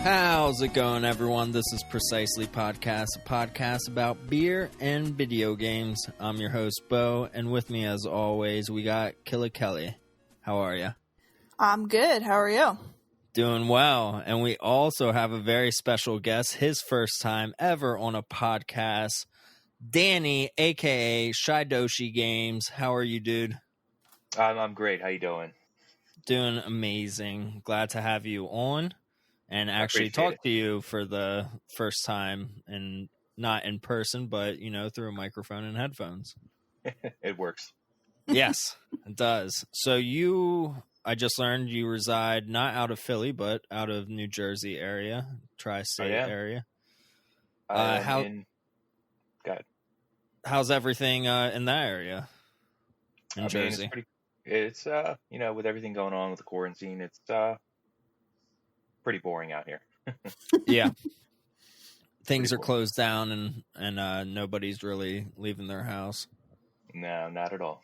How's it going, everyone? This is Precisely Podcast, a podcast about beer and video games. I'm your host, Beau, and with me, as always, we got Killer Kelly. How are you? I'm good. How are you? Doing well. And we also have a very special guest, his first time ever on a podcast, Danny, a.k.a. Shidoshi Games. How are you, dude? I'm great. How you doing? Doing amazing. Glad to have you on and actually talk to you for the first time, and not in person, but, you know, through a microphone and headphones. It works. Yes, it does. So I just learned you reside not out of Philly, but out of New Jersey area, tri-state area. Go ahead. How's everything in that area in Jersey? It's with everything going on with the quarantine, it's pretty boring out here. Yeah. Things are closed down and nobody's really leaving their house. No, not at all.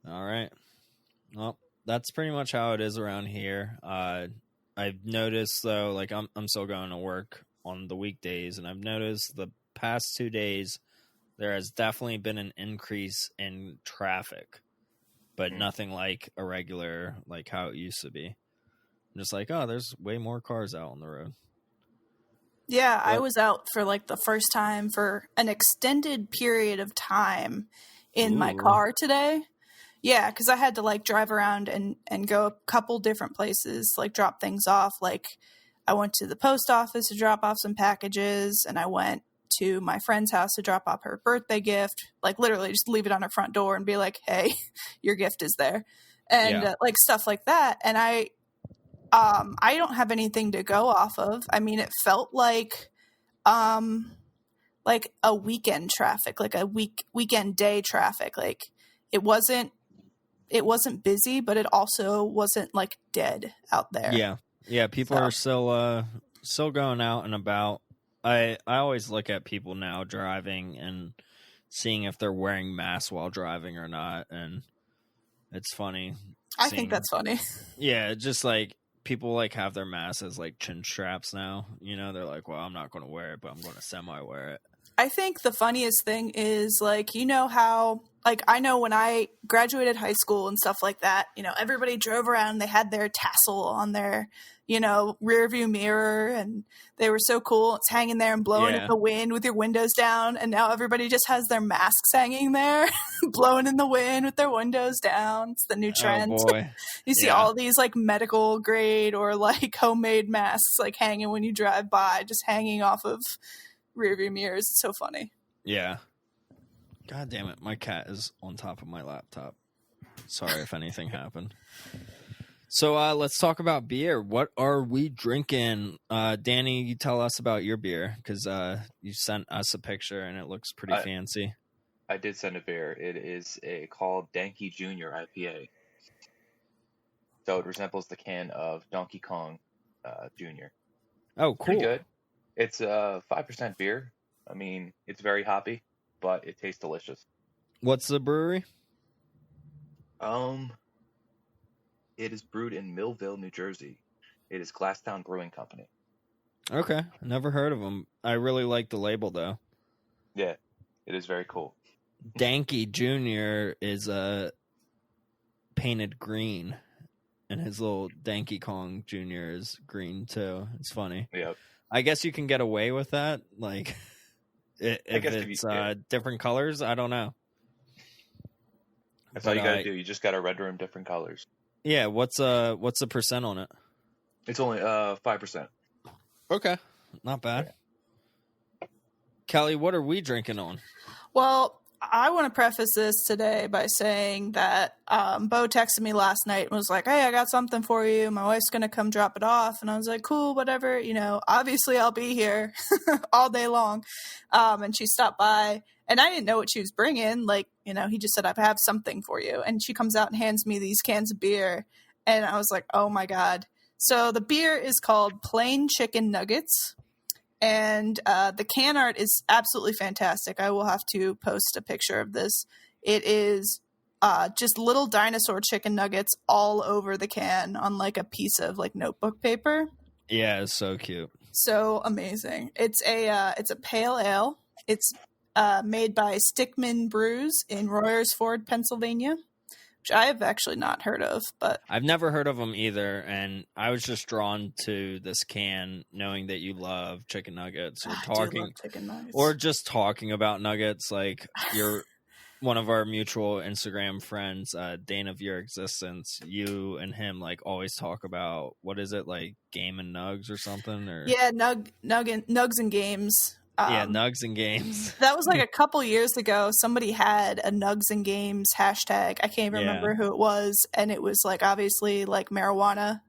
All right. Well, that's pretty much how it is around here. I've noticed, though, like I'm still going to work on the weekdays, and I've noticed the past 2 days there has definitely been an increase in traffic, but nothing like a regular, like how it used to be. I'm just like, oh, there's way more cars out on the road. Yeah, I was out for like the first time for an extended period of time in my car today. Yeah, because I had to like drive around and go a couple different places, like drop things off. Like I went to the post office to drop off some packages, and I went to my friend's house to drop off her birthday gift. Like literally just leave it on her front door and be like, hey, your gift is there. And like stuff like that. And I don't have anything to go off of. I mean, it felt like a weekend traffic, like a weekend day traffic. Like it wasn't busy, but it also wasn't like dead out there. Yeah. People are still going out and about. I always look at people now driving and seeing if they're wearing masks while driving or not, and it's funny. I think that's funny. Yeah, just like people like have their masks as like chin straps now. You know, they're like, well, I'm not going to wear it, but I'm going to semi-wear it. I think the funniest thing is, like, you know how, like, I know when I graduated high school and stuff like that, you know, everybody drove around, they had their tassel on their, you know, rear view mirror, and they were so cool. It's hanging there and blowing in the wind with your windows down, and now everybody just has their masks hanging there, blowing in the wind with their windows down. It's the new trend. Oh, boy. You see all these, like, medical grade or, like, homemade masks, like, hanging when you drive by, just hanging off of rearview mirrors. It's so funny. Yeah. God damn it. My cat is on top of my laptop. Sorry if anything happened. So let's talk about beer. What are we drinking? Danny, you tell us about your beer, because you sent us a picture and it looks pretty fancy. I did send a beer. It is called Danky Jr. IPA. So it resembles the can of Donkey Kong Jr. Oh, cool. Pretty good. It's a 5% beer. I mean, it's very hoppy, but it tastes delicious. What's the brewery? It is brewed in Millville, New Jersey. It is Glasstown Brewing Company. Okay, never heard of them. I really like the label, though. Yeah, it is very cool. Danky Jr. is painted green, and his little Donkey Kong Jr. is green, too. It's funny. Yep. I guess you can get away with that, like, if it's different colors. I don't know. That's all you gotta do. You just gotta render them different colors. Yeah, what's the percent on it? It's only 5%. Okay, not bad. Yeah. Kelly, what are we drinking on? Well, I want to preface this today by saying that Beau texted me last night and was like, hey, I got something for you. My wife's going to come drop it off. And I was like, cool, whatever. You know, obviously I'll be here all day long. And she stopped by, and I didn't know what she was bringing. Like, you know, he just said, I have something for you. And she comes out and hands me these cans of beer. And I was like, oh, my God. So the beer is called Plain Chicken Nuggets. And the can art is absolutely fantastic. I will have to post a picture of this. It is just little dinosaur chicken nuggets all over the can on like a piece of like notebook paper. Yeah, it's so cute. So amazing. It's a pale ale. It's made by Stickman Brews in Royersford, Pennsylvania, which I have actually not heard of, but I've never heard of them either, and I was just drawn to this can knowing that you love chicken nuggets or I do talking love chicken nuggets. or just talking about nuggets. Like you're one of our mutual Instagram friends, Dane of Your Existence. You and him like always talk about, what is it, like Game and Nugs or something? Or Yeah, Nugs and Games. yeah, Nugs and Games. That was like a couple years ago. Somebody had a Nugs and Games hashtag. I can't even remember who it was, and it was like obviously like marijuana.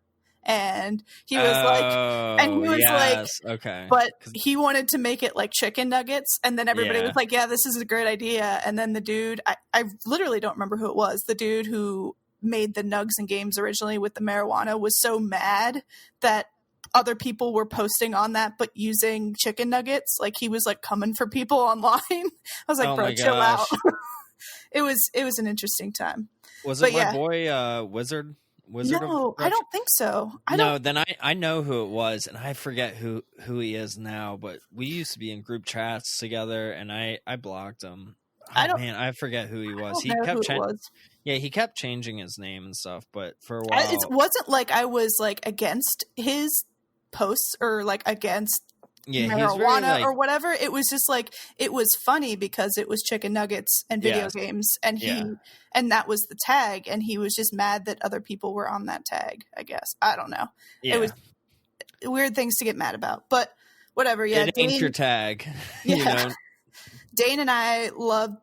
And he was like, okay, but he wanted to make it like chicken nuggets, and then everybody was like, yeah, this is a great idea. And then the dude, I literally don't remember who it was. The dude who made the Nugs and Games originally with the marijuana was so mad that other people were posting on that, but using chicken nuggets. Like he was like coming for people online. I was like, bro, chill out. It was an interesting time. Was it my boy Wizard? No, I don't think so. Then I know who it was, and I forget who he is now. But we used to be in group chats together, and I blocked him. I forget who he was. He kept changing his name and stuff, but for a while, it wasn't like I was like against his posts or like against marijuana or whatever. It was just like, it was funny because it was chicken nuggets and video games, and and that was the tag, and he was just mad that other people were on that tag, I guess. I don't know. It was weird things to get mad about, but whatever. Yeah, it ain't your tag. Yeah. You know? Dane and I love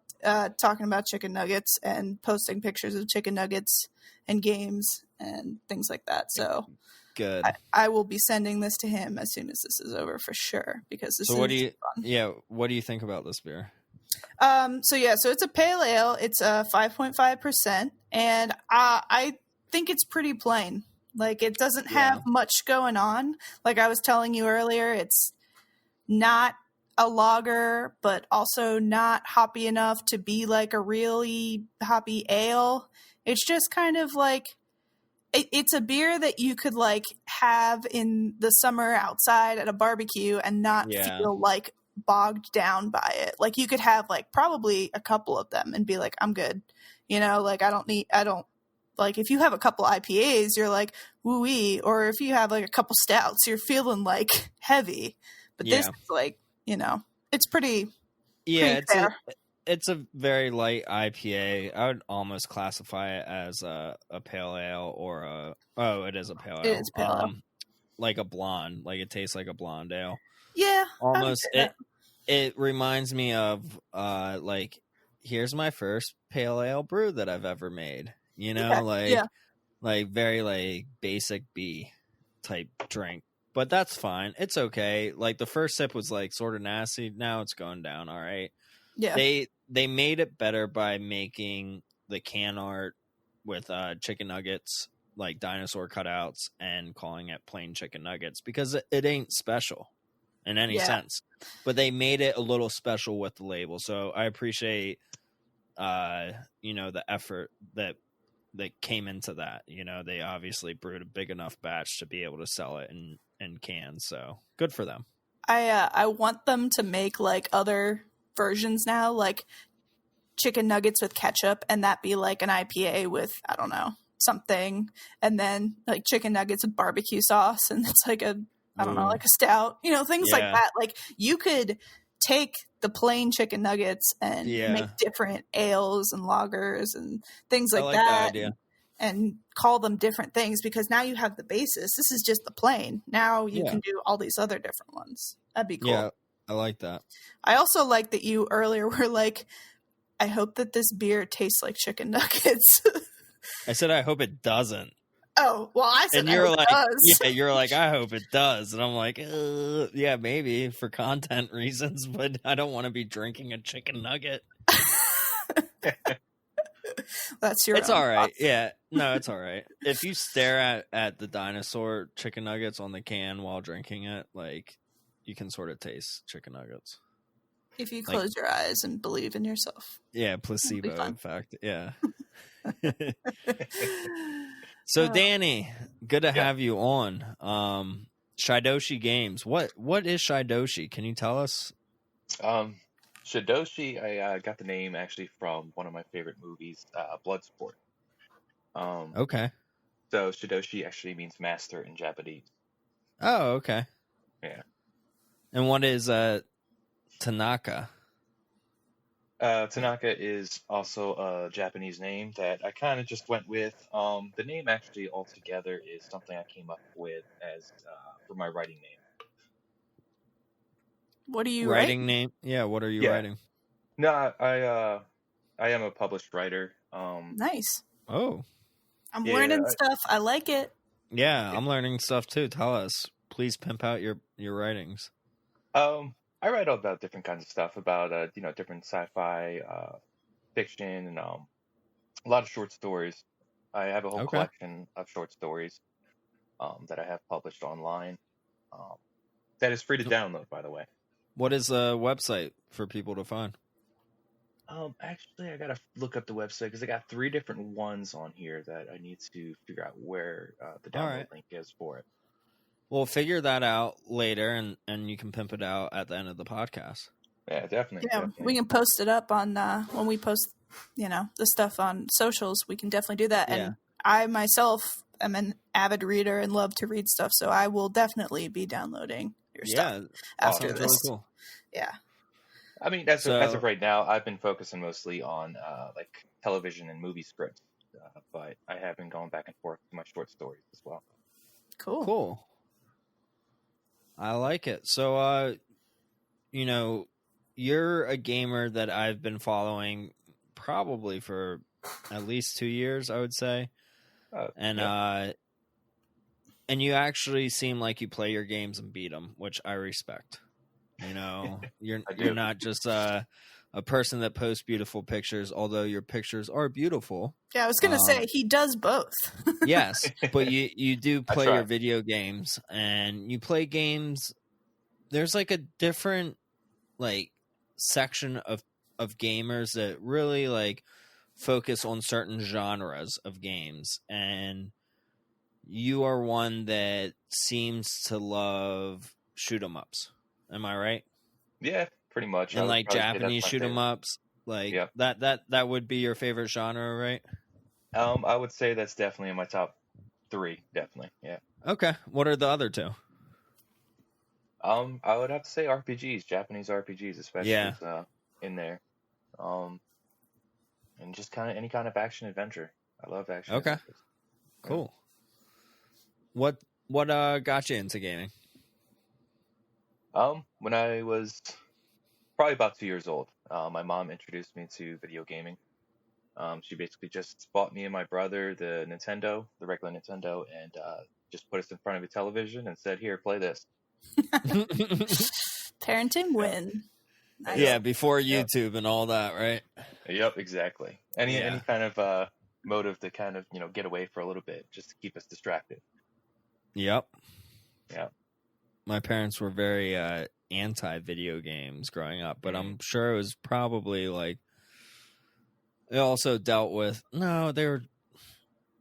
talking about chicken nuggets and posting pictures of chicken nuggets and games and things like that. So good. I will be sending this to him as soon as this is over for sure, because this is fun. Yeah, what do you think about this beer? So it's a pale ale. It's 5.5%, and I think it's pretty plain. Like it doesn't have much going on. Like I was telling you earlier, it's not a lager, but also not hoppy enough to be like a really hoppy ale. It's just kind of like, it's a beer that you could like have in the summer outside at a barbecue and not feel like bogged down by it. Like you could have like probably a couple of them and be like, I'm good. You know, like I don't like, if you have a couple IPAs, you're like woo-wee, or if you have like a couple stouts, you're feeling like heavy. But this is like, you know, it's pretty fair. It's a very light IPA. I would almost classify it as a pale ale or it is a pale ale. It is pale ale. Like a blonde. Like it tastes like a blonde ale. Yeah. Almost. It reminds me of like, here's my first pale ale brew that I've ever made. You know, like very like basic B type drink. But that's fine. It's okay. Like the first sip was like sort of nasty. Now it's going down all right. Yeah. They made it better by making the can art with chicken nuggets, like dinosaur cutouts, and calling it plain chicken nuggets, because it ain't special in any sense. But they made it a little special with the label. So I appreciate the effort that came into that. You know, they obviously brewed a big enough batch to be able to sell it in cans. So good for them. I want them to make like other versions now, like chicken nuggets with ketchup, and that be like an IPA with, I don't know, something, and then like chicken nuggets with barbecue sauce, and it's like like a stout, you know, things like that. Like you could take the plain chicken nuggets and make different ales and lagers and things like that. That idea. And call them different things, because now you have the basis. This is just the plain. Now you can do all these other different ones. That'd be cool. Yeah, I like that. I also like that you earlier were like, I hope that this beer tastes like chicken nuggets. I said, I hope it doesn't. Oh, well, I said, and you're like, it does. Yeah, you're like, I hope it does. And I'm like, yeah, maybe for content reasons, but I don't want to be drinking a chicken nugget. That's your It's own all right. thoughts. Yeah. No, it's all right. If you stare at the dinosaur chicken nuggets on the can while drinking it, like you can sort of taste chicken nuggets. If you close your eyes and believe in yourself. Yeah, placebo effect. Yeah. So Danny, good to have you on. Shidoshi Games. What is Shidoshi? Can you tell us? Shidoshi, I got the name actually from one of my favorite movies, Bloodsport. Okay. So Shidoshi actually means master in Japanese. Oh, okay. Yeah. And what is Tanaka? Tanaka is also a Japanese name that I kind of just went with. The name actually altogether is something I came up with as for my writing name. What do you write? Writing name? Yeah, what are you Yeah. writing? No, I am a published writer. Nice. Oh. I'm Yeah, learning stuff. I like it. Yeah, I'm learning stuff too. Tell us. Please pimp out your writings. I write about different kinds of stuff about different sci-fi, fiction, and a lot of short stories. I have a whole Okay. collection of short stories that I have published online. That is free to download, by the way. What is the website for people to find? Actually, I gotta look up the website because I got 3 different ones on here that I need to figure out where the download right. link is for it. We'll figure that out later, and you can pimp it out at the end of the podcast. Yeah, definitely. Yeah, definitely. we can post it up on when we post, the stuff on socials. We can definitely do that. Yeah. And I myself am an avid reader and love to read stuff, so I will definitely be downloading your stuff after sounds this. really cool. Yeah. I mean, as of right now, I've been focusing mostly on like television and movie scripts, but I have been going back and forth to my short stories as well. Cool. I like it. So, you're a gamer that I've been following probably for at least 2 years, I would say. And you actually seem like you play your games and beat them, which I respect. You're not just a person that posts beautiful pictures, although your pictures are beautiful. Yeah, I was going to say, he does both. Yes, but you do play your video games, and you play games. There's like a different section of gamers that really focus on certain genres of games, and you are one that seems to love shoot 'em ups. Am I right? Yeah, pretty much. And Japanese shoot 'em ups, that would be your favorite genre, right? I would say that's definitely in my top 3, definitely. Yeah. Okay. What are the other 2? I would have to say RPGs, Japanese RPGs, especially in there. And just kind of any kind of action adventure. I love action. Okay. Adventures. Cool. What got you into gaming? When I was probably about 2 years old, my mom introduced me to video gaming. She basically just bought me and my brother the regular Nintendo, and just put us in front of a television and said, "Here, play this." Parenting win. Nice. Yeah, before YouTube and all that, right? Yep, exactly. Any kind of motive to kind of get away for a little bit, just to keep us distracted. Yep. Yeah. My parents were very anti-video games growing up, but I'm sure it was probably they also dealt with they were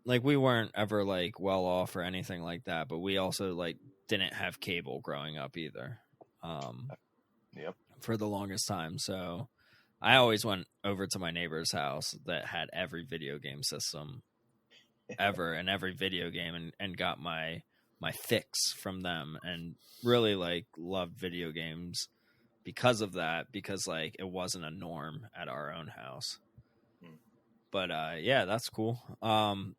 we weren't ever well off or anything like that, but we also didn't have cable growing up either. Yep. For the longest time, so I always went over to my neighbor's house that had every video game system ever and every video game, and got my fix from them, and really loved video games because of that, because it wasn't a norm at our own house. But that's cool.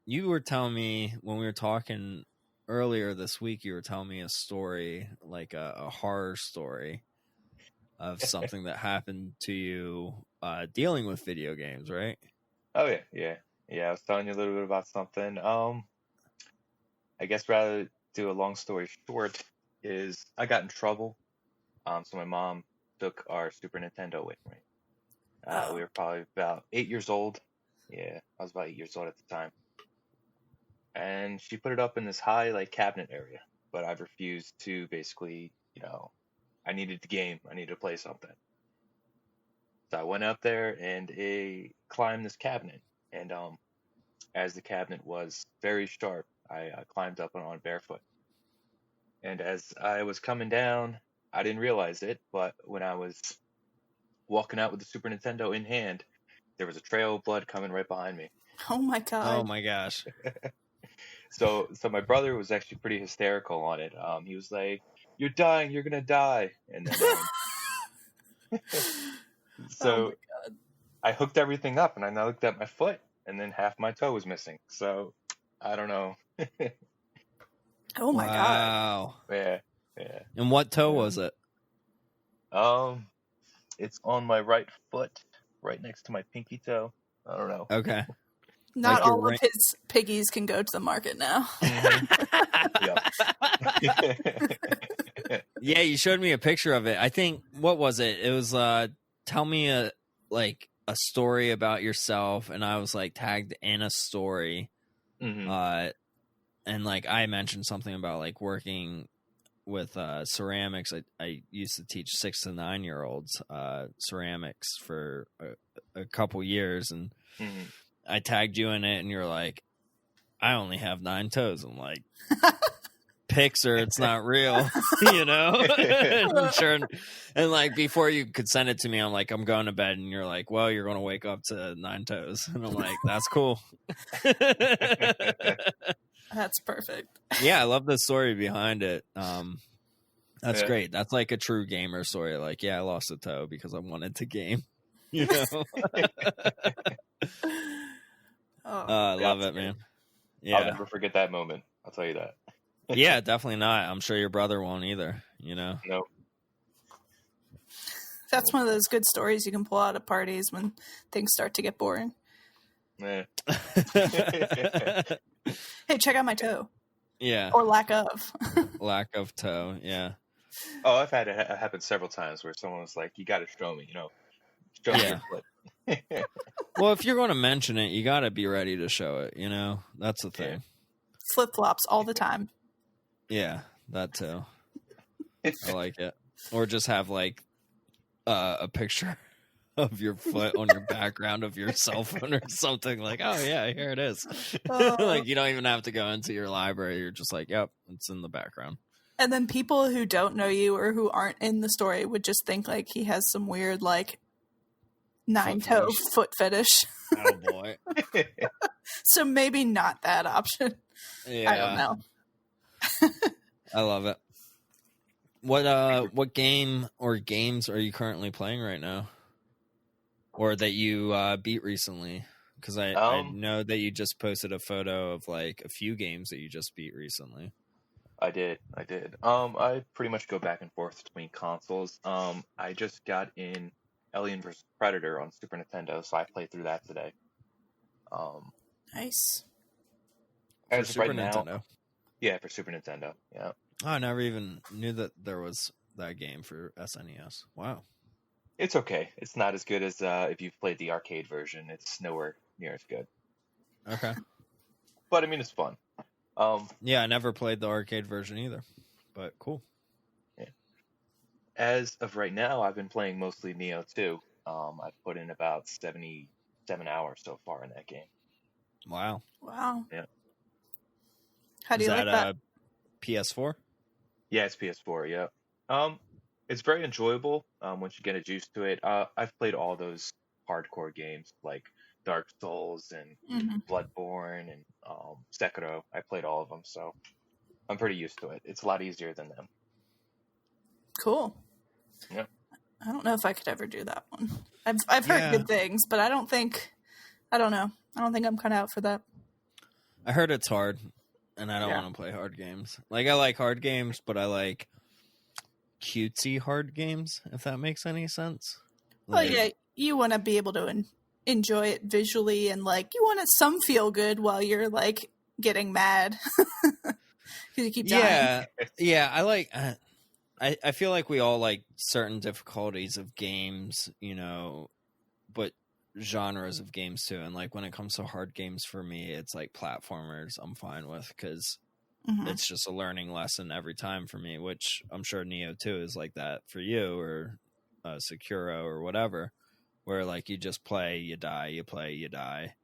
You were telling me when we were talking earlier this week, you were telling me a story, a horror story of something that happened to you dealing with video games, right? Oh yeah. I was telling you a little bit about something. I guess rather do a long story short is I got in trouble. So my mom took our Super Nintendo away from me. We were probably about 8 years old. Yeah, I was about 8 years old at the time. And she put it up in this high cabinet area, but I refused to basically, I needed the game. I needed to play something. So I went up there and climbed this cabinet. And as the cabinet was very sharp, I climbed up on it barefoot. And as I was coming down, I didn't realize it, but when I was walking out with the Super Nintendo in hand, there was a trail of blood coming right behind me. Oh my Oh god. my gosh. So my brother was actually pretty hysterical on it. He was like, "You're dying, you're gonna die," and then Oh so my god. I hooked everything up, and I looked at my foot, and then half my toe was missing. So I don't know. Oh my god. Wow. Yeah, yeah. And what toe was it? It's on my right foot, right next to my pinky toe. I don't know. Okay. Not Like your all of his piggies can go to the market now. Yeah, you showed me a picture of it. I think, what was it? It was tell me a story about yourself, and I was like tagged in a story. Mhm. And like I mentioned something about like working with ceramics. I used to teach 6 to 9 year olds ceramics for a couple years, and Mhm. I tagged you in it, and you're like, I only have 9 toes. I'm like, Pixar, it's not real, you know. And sure, and like before you could send it to me, I'm like, I'm going to bed, and you're like, well, you're going to wake up to 9 toes, and I'm like, that's cool. That's perfect. Yeah, I love the story behind it. That's Yeah. great. That's like a true gamer story. Like, yeah, I lost a toe because I wanted to game. You know, I love it, man. I'll Yeah, never forget that moment. I'll tell you that. yeah, definitely not. I'm sure your brother won't either. You know. Nope. That's one of those good stories you can pull out at parties when things start to get boring. Yeah. Hey, check out my toe. Yeah. Or lack of. Lack of toe. Yeah. Oh, I've had it happen several times where someone was like, "You got to show me, show me your foot." Well, if you're going to mention it, you got to be ready to show it. You know, that's the thing. Flip flops all the time. Yeah, that too. I like it. Or just have like a picture of your foot on your background of your cell phone or something, like, oh yeah, here it is. Like you don't even have to go into your library. You're just like, yep, it's in the background. And then people who don't know you or who aren't in the story would just think like he has some weird like 9-toe foot fetish. Oh boy. So maybe not that option. Yeah. I don't know. I love it. What game or games are you currently playing right now? Or that you beat recently? Because I know that you just posted a photo of like a few games that you just beat recently. I did. I pretty much go back and forth between consoles. I just got in Alien vs. Predator on Super Nintendo, so I played through that today. Nice. For Super Nintendo? Yeah, for Super Nintendo. Yeah. Oh, I never even knew that there was that game for SNES. Wow. It's okay. It's not as good as if you've played the arcade version. It's nowhere near as good. Okay. But I mean, it's fun. Yeah, I never played the arcade version either, but cool. Yeah. As of right now, I've been playing mostly Nioh 2. I've put in about 77 hours so far in that game. Wow. Yeah. How do you like that? PS4? Yeah, it's PS4. Yeah. It's very enjoyable once you get used to it. I've played all those hardcore games like Dark Souls and Bloodborne and Sekiro. I played all of them, so I'm pretty used to it. It's a lot easier than them. Cool. Yeah. I don't know if I could ever do that one. I've heard good things, but I don't know. I don't think I'm cut out for that. I heard it's hard, and I don't want to play hard games. Like, I like hard games, but I like cutesy hard games, if that makes any sense. Like, well, yeah, you want to be able to enjoy it visually, and like you want some feel good while you're like getting mad because you keep dying. Yeah. I like. I feel like we all like certain difficulties of games, you know, but genres of games too. And like when it comes to hard games for me, it's like platformers I'm fine with because it's just a learning lesson every time for me, which I'm sure Nioh 2 is like that for you, or Sekiro or whatever, where like you just play, you die, you play, you die.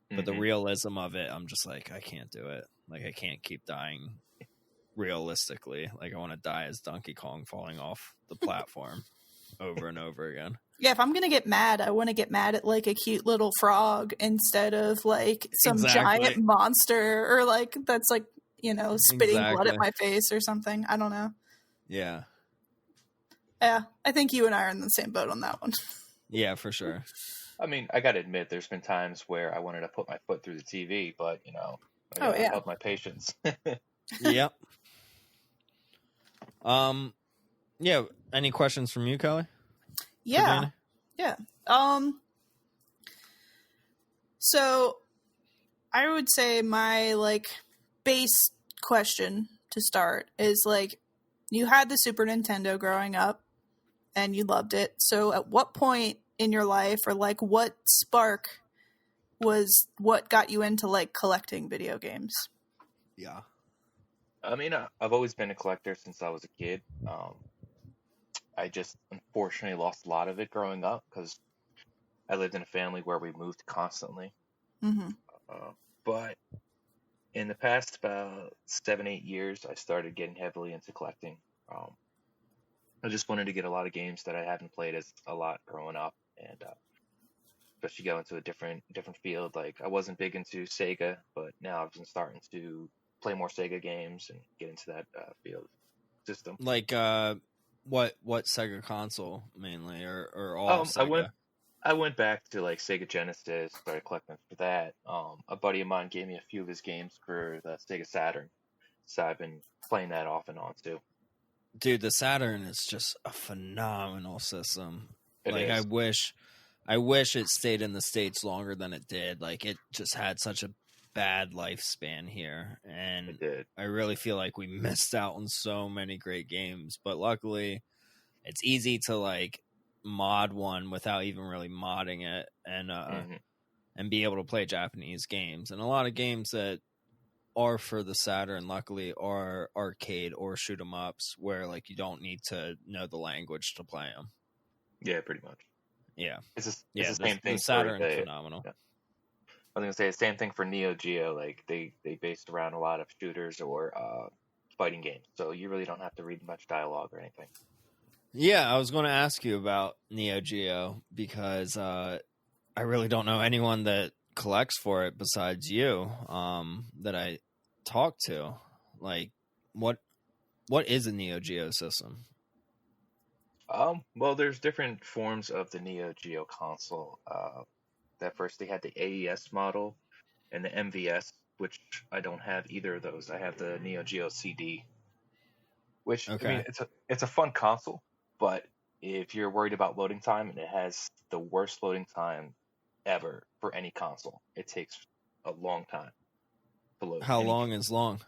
But the realism of it, I'm just like, I can't do it. Like I can't keep dying realistically. Like, I want to die as Donkey Kong falling off the platform over and over again. Yeah, if I'm gonna get mad, I want to get mad at like a cute little frog instead of like some giant monster, or like that's like, you know, spitting blood at my face or something. I don't know. Yeah. Yeah, I think you and I are in the same boat on that one. Yeah, for sure. I mean, I gotta admit, there's been times where I wanted to put my foot through the TV, but you know, I gotta have my patience. Yep. Yeah. Any questions from you, Kelly? Yeah. Yeah. So I would say my like base question to start is like, you had the Super Nintendo growing up and you loved it. So at what point in your life, or like what spark was what got you into like collecting video games? Yeah. I mean, I've always been a collector since I was a kid. I just unfortunately lost a lot of it growing up because I lived in a family where we moved constantly. Mm-hmm. But in the past about 7-8 years, I started getting heavily into collecting. I just wanted to get a lot of games that I hadn't played as a lot growing up, and especially go into a different field. Like, I wasn't big into Sega, but now I've been starting to play more Sega games and get into that field system. Like, what Sega console mainly, or all Sega? I went back to like Sega Genesis, started collecting for that. A buddy of mine gave me a few of his games for the Sega Saturn, so I've been playing that off and on too. Dude, the Saturn is just a phenomenal system. It is. I wish it stayed in the States longer than it did. Like, it just had such a bad lifespan here, and it did. I really feel like we missed out on so many great games. But luckily, it's easy to like mod one without even really modding it, and be able to play Japanese games. And a lot of games that are for the Saturn, luckily, are arcade or shoot 'em ups where like you don't need to know the language to play them. Yeah, pretty much. Yeah, it's the same thing. The Saturn is phenomenal. Yeah. I was gonna say the same thing for Neo Geo. Like, they based around a lot of shooters or fighting games, so you really don't have to read much dialogue or anything. Yeah, I was going to ask you about Neo Geo because I really don't know anyone that collects for it besides you, that I talk to. Like, what is a Neo Geo system? Well, there's different forms of the Neo Geo console. That first they had the AES model and the MVS, which I don't have either of those. I have the Neo Geo CD, which I mean, it's a fun console, but if you're worried about loading time, and it has the worst loading time ever for any console. It takes a long time to load. How long is long?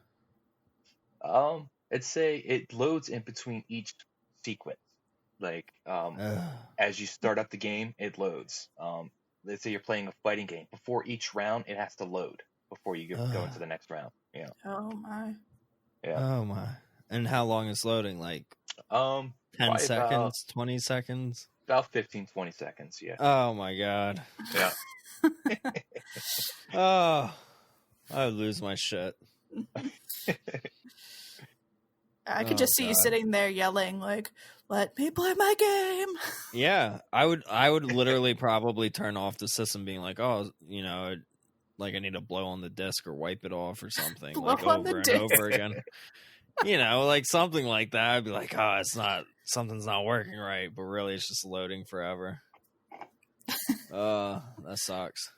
I'd say it loads in between each sequence. Like, as you start up the game, it loads. Let's say you're playing a fighting game. Before each round, it has to load before you go into the next round. Yeah. Oh my. Yeah. Oh my. And how long is loading? Like 10 seconds, 20 seconds? About 15, 20 seconds, yeah. Oh my god. Yeah. Oh, I would lose my shit. I could just see you sitting there yelling like, "Let me play my game." Yeah, I would literally probably turn off the system, being like, "Oh, you know, like I need to blow on the disc or wipe it off or something, like over and over again." You know, like something like that. I'd be like, "Oh, something's not working right," but really, it's just loading forever. That sucks.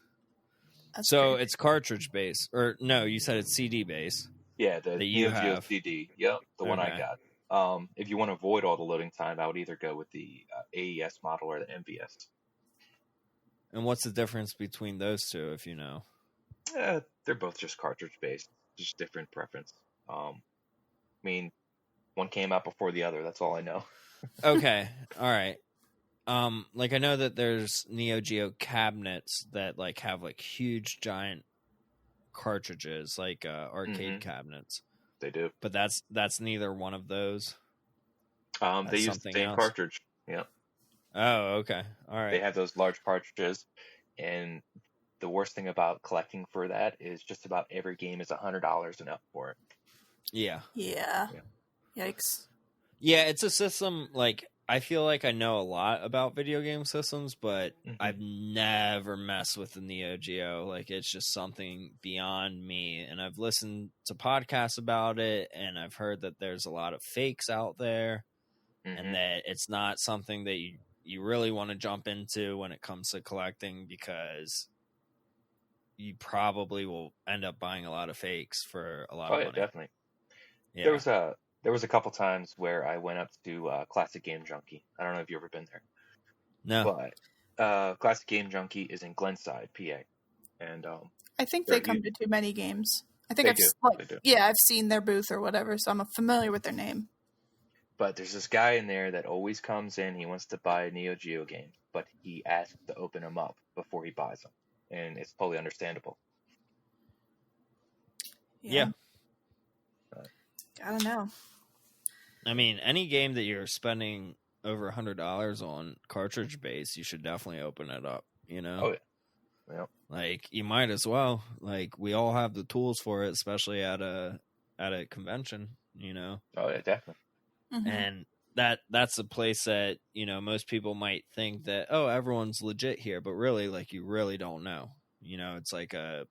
So it's cartridge based, or no? You said it's CD based. Yeah, the Neo Geo CD. Yep, the one I got. If you want to avoid all the loading time, I would either go with the AES model or the MVS. And what's the difference between those two, if you know? They're both just cartridge based, just different preference. I mean, one came out before the other. That's all I know. Okay, all right. Like I know that there's Neo Geo cabinets that like have like huge giant cartridges, like arcade cabinets. They do, but that's neither one of those. They use the same cartridge. Yeah. Oh, okay. All right. They have those large cartridges, and the worst thing about collecting for that is just about every game is $100 and up for it. Yeah. Yeah. Yikes. Yeah, it's a system, like, I feel like I know a lot about video game systems, but I've never messed with the Neo Geo. Like, it's just something beyond me. And I've listened to podcasts about it, and I've heard that there's a lot of fakes out there, and that it's not something that you really want to jump into when it comes to collecting, because you probably will end up buying a lot of fakes for a lot of money. Definitely. Yeah. There was a couple times where I went up to Classic Game Junkie. I don't know if you've ever been there. No. But Classic Game Junkie is in Glenside, PA. And I think they come to too many games. I think they do. I've seen their booth or whatever, so I'm familiar with their name. But there's this guy in there that always comes in. He wants to buy a Neo Geo game, but he asks to open them up before he buys them. And it's totally understandable. Yeah. I don't know. I mean, any game that you're spending over $100 on cartridge base, you should definitely open it up, you know? Oh, yeah. Like, you might as well. Like, we all have the tools for it, especially at a convention, you know? Oh, yeah, definitely. And that's a place that, you know, most people might think that, oh, everyone's legit here, but really, like, you really don't know. You know, it's like a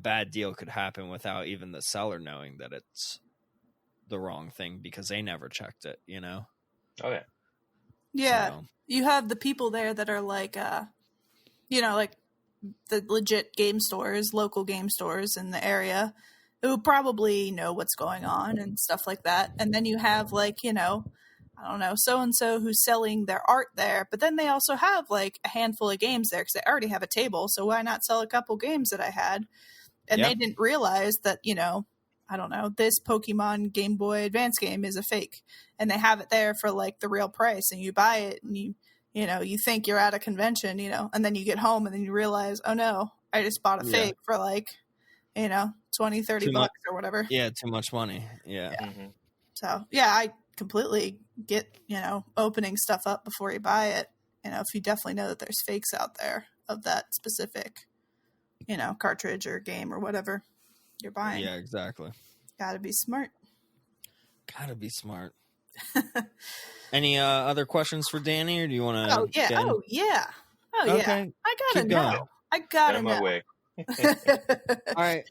bad deal could happen without even the seller knowing that it's the wrong thing, because they never checked it, you know? Oh, yeah. Yeah. So, you have the people there that are like, you know, like the legit game stores, local game stores in the area, who probably know what's going on and stuff like that. And then you have, like, you know, I don't know, so-and-so who's selling their art there, but then they also have like a handful of games there because they already have a table. So why not sell a couple games that I had? And they didn't realize that, you know, I don't know, this Pokemon Game Boy Advance game is a fake, and they have it there for like the real price, and you buy it and you know, you think you're at a convention, you know, and then you get home and then you realize, oh no, I just bought a fake for like, you know, 20, 30 bucks or whatever. Yeah. Too much money. Yeah. So yeah, I completely get, you know, opening stuff up before you buy it. You know, if you definitely know that there's fakes out there of that specific, you know, cartridge or game or whatever you're buying. Yeah, exactly. Gotta be smart. Gotta be smart. Any other questions for Danny, or do you want to? Oh yeah. Oh yeah. Okay. I gotta Keep know. going. I gotta On know. my way. All right.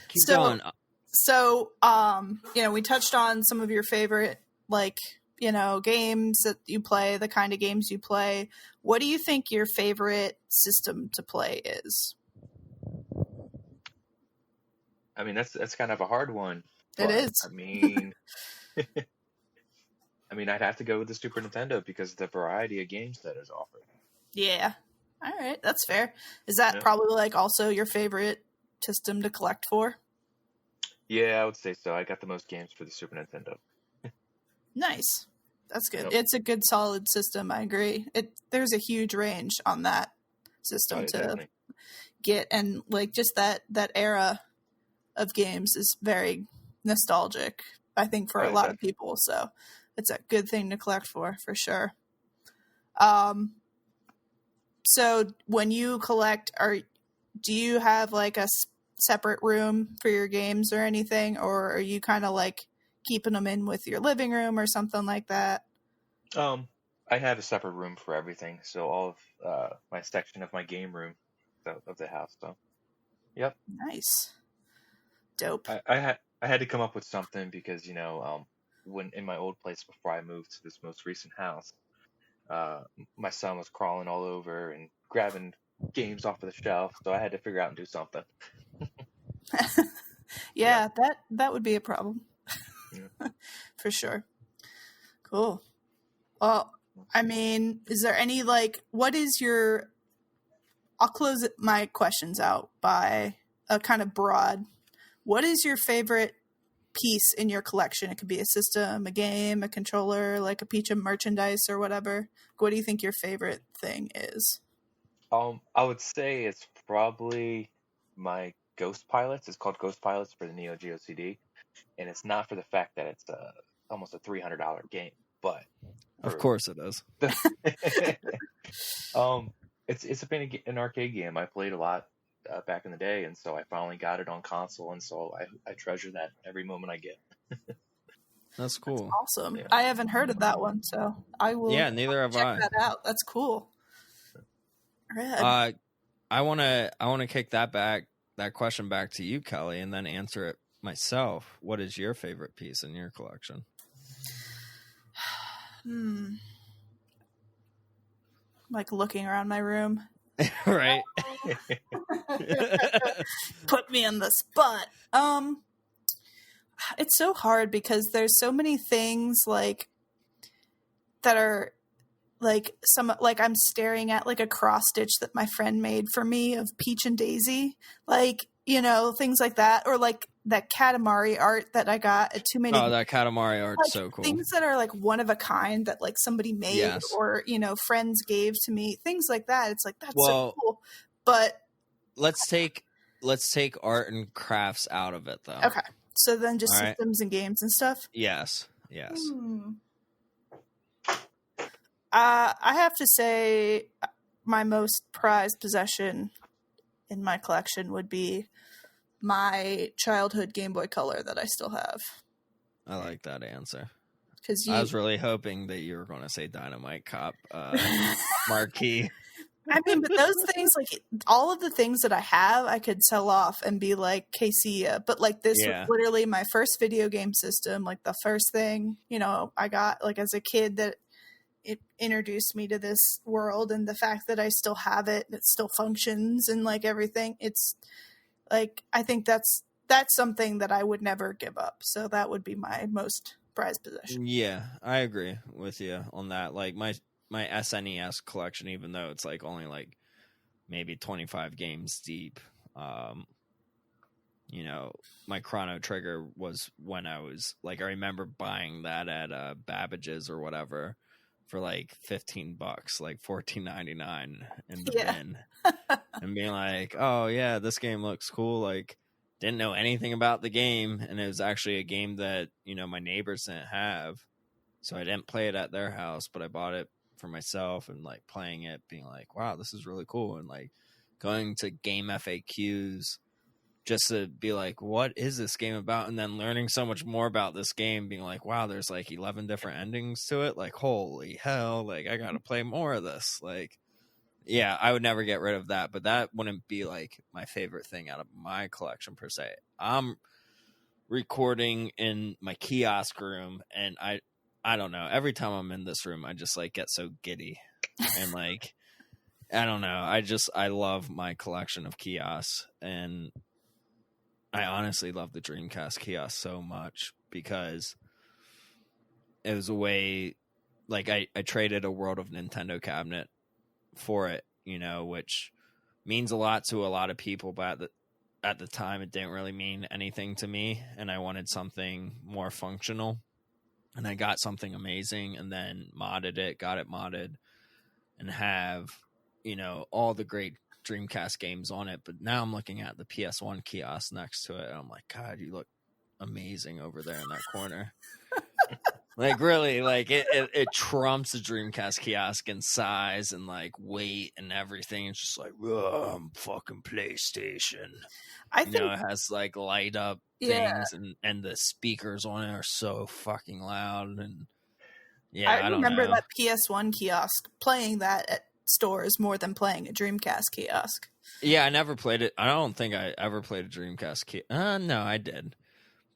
Keep going. So, you know, we touched on some of your favorite, like, you know, games that you play, the kind of games you play. What do you think your favorite system to play is? I mean, that's kind of a hard one. It is. I mean, I'd have to go with the Super Nintendo because of the variety of games that is offered. Yeah. All right. That's fair. Is that probably like also your favorite system to collect for? Yeah, I would say so. I got the most games for the Super Nintendo. Nice. That's good. Yep. It's a good solid system. I agree. There's a huge range on that system to definitely get, and like just that era of games is very nostalgic, I think, for a lot of people. So it's a good thing to collect for sure. So when you collect, do you have like a separate room for your games or anything, or are you kind of like keeping them in with your living room or something like that? I have a separate room for everything, so all of my section of my game room of the house. So, yep. Nice. Dope. I had to come up with something because, you know, when in my old place before I moved to this most recent house, my son was crawling all over and grabbing games off of the shelf, so I had to figure out and do something. Yeah, that would be a problem. Yeah. For sure. Cool. Well, I mean, is there any like, I'll close my questions out by a kind of broad, what is your favorite piece in your collection? It could be a system, a game, a controller, like a piece of merchandise or whatever. What do you think your favorite thing is? I would say it's probably my Ghost Pilots. It's called Ghost Pilots for the Neo Geo CD, and it's not for the fact that it's almost a $300 game, but of course it is. It's been an arcade game I played a lot back in the day, and so I finally got it on console, and so I treasure that every moment I get. That's cool. Awesome. Yeah. I haven't heard of that one, so I will Yeah, neither have check I. that out. That's cool. Rad. I wanna kick that question back to you, Kelly, and then answer it myself. What is your favorite piece in your collection? Like looking around my room. Right. Put me on the spot. It's so hard because there's so many things like that are like I'm staring at like a cross stitch that my friend made for me of Peach and Daisy, like, you know, things like that, or like that Katamari art that I got at Too Many. Oh, that Katamari art's like, so cool. Things that are like one of a kind that like somebody made, Yes. or, you know, friends gave to me, things like that. It's like, that's Well, so cool. But let's take art and crafts out of it, though. okay, so then just All right. systems and games and stuff. Yes. I have to say my most prized possession in my collection would be my childhood Game Boy Color that I still have. I like that answer. Because I was really hoping that you were going to say Dynamite Cop marquee. I mean, but those things, like all of the things that I have, I could sell off and be like Casey. But like this was literally my first video game system, like the first thing, you know, I got like as a kid that it introduced me to this world, and the fact that I still have it, it still functions and like everything. It's like, I think that's something that I would never give up. So that would be my most prized possession. Yeah, I agree with you on that. Like my SNES collection, even though it's like only like maybe 25 games deep, you know, my Chrono Trigger was when I was like, I remember buying that at Babbage's or whatever for like $15, like $14.99 in the bin, and being like, oh yeah, this game looks cool. Like, didn't know anything about the game, and it was actually a game that, you know, my neighbors didn't have, so I didn't play it at their house, but I bought it for myself and like playing it, being like, wow, this is really cool, and like going to game FAQs just to be like, what is this game about? And then learning so much more about this game, being like, wow, there's like 11 different endings to it. Like, holy hell, like I gotta play more of this. Like, yeah, I would never get rid of that, but that wouldn't be like my favorite thing out of my collection per se. I'm recording in my kiosk room, and I don't know, every time I'm in this room, I just like get so giddy and like, I don't know. I love my collection of kiosks, and I honestly love the Dreamcast kiosk so much because it was a way, like I traded a World of Nintendo cabinet for it, you know, which means a lot to a lot of people, but at the time it didn't really mean anything to me, and I wanted something more functional, and I got something amazing, and then modded it, got it modded, and have, you know, all the great Dreamcast games on it. But now I'm looking at the PS1 kiosk next to it, and I'm like, God, you look amazing over there in that corner. Like, really, like it trumps the Dreamcast kiosk in size and like weight and everything. It's just like, oh, I'm fucking PlayStation. I think, it has like light up things, and the speakers on it are so fucking loud. And yeah, I don't remember know. that PS1 kiosk, playing that at stores more than playing a Dreamcast kiosk. Yeah, I never played it. I don't think I ever played a Dreamcast kiosk. No, I did.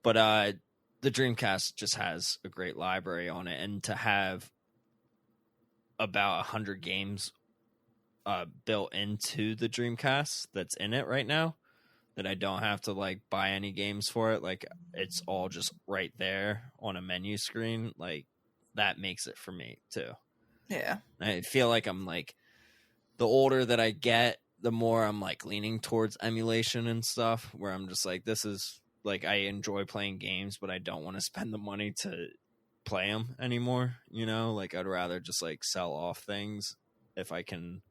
But the Dreamcast just has a great library on it, and to have about 100 games built into the Dreamcast that's in it right now, that I don't have to like buy any games for it, like it's all just right there on a menu screen, like that makes it for me too. Yeah, I feel like I'm like, the older that I get, the more I'm like leaning towards emulation and stuff, where I'm just like, this is like, I enjoy playing games, but I don't want to spend the money to play them anymore. You know, like I'd rather just like sell off things if I can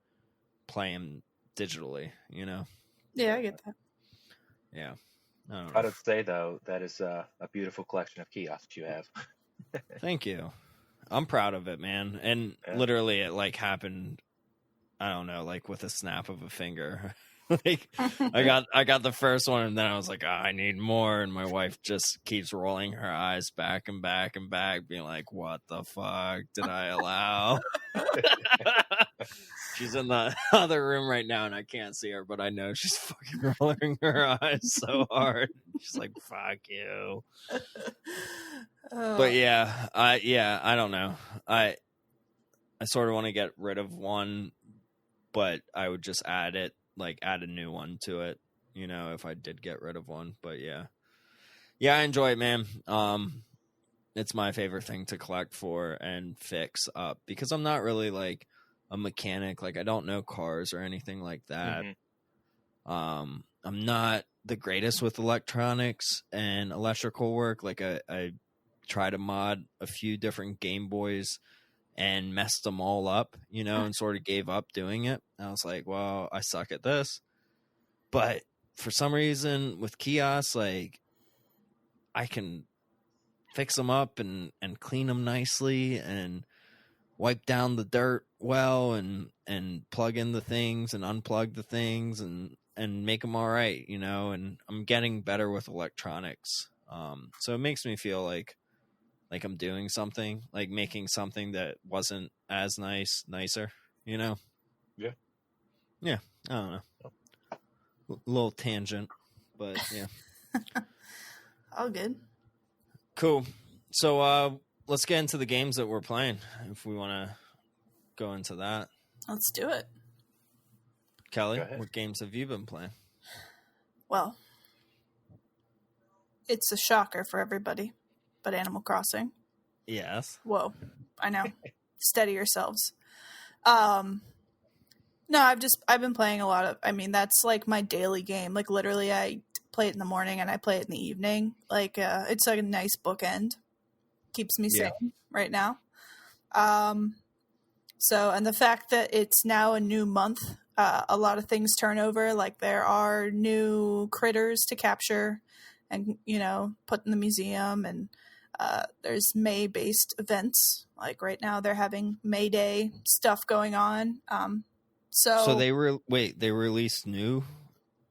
play them digitally, you know? Yeah, I get that. Yeah. I would say though, that is a beautiful collection of kiosks you have. Thank you. I'm proud of it, man. And literally it like happened, I don't know, like with a snap of a finger. Like I got the first one, and then I was like, I need more, and my wife just keeps rolling her eyes back and back and back, being like, what the fuck did I allow? She's in the other room right now, and I can't see her, but I know she's fucking rolling her eyes so hard. She's like, fuck you. But I don't know. I sort of want to get rid of one, but I would just add a new one to it, if I did get rid of one. But yeah, I enjoy it, man. It's my favorite thing to collect for and fix up, because I'm not really like a mechanic. Like, I don't know cars or anything like that. I'm not the greatest with electronics and electrical work. Like, I tried to mod a few different Game Boys and messed them all up, and sort of gave up doing it. I was like, well, I suck at this. But for some reason with kiosks, like, I can fix them up and clean them nicely and wipe down the dirt well and plug in the things and unplug the things and make them all right, and I'm getting better with electronics. So it makes me feel like I'm doing something, like making something that wasn't as nicer, Yeah. Yeah. I don't know. A little tangent, but yeah. All good. Cool. So let's get into the games that we're playing, if we want to go into that. Let's do it. Kelly, what games have you been playing? Well, it's a shocker for everybody, but Animal Crossing. Yes. Whoa. I know. Steady yourselves. No, I've been playing a lot of, that's like my daily game. Like, literally, I play it in the morning and I play it in the evening. Like, it's like a nice bookend. Keeps me sane right now. So, and the fact that it's now a new month, a lot of things turn over. Like, there are new critters to capture and, put in the museum, and there's May-based events. Like, right now they're having May Day stuff going on. So they released new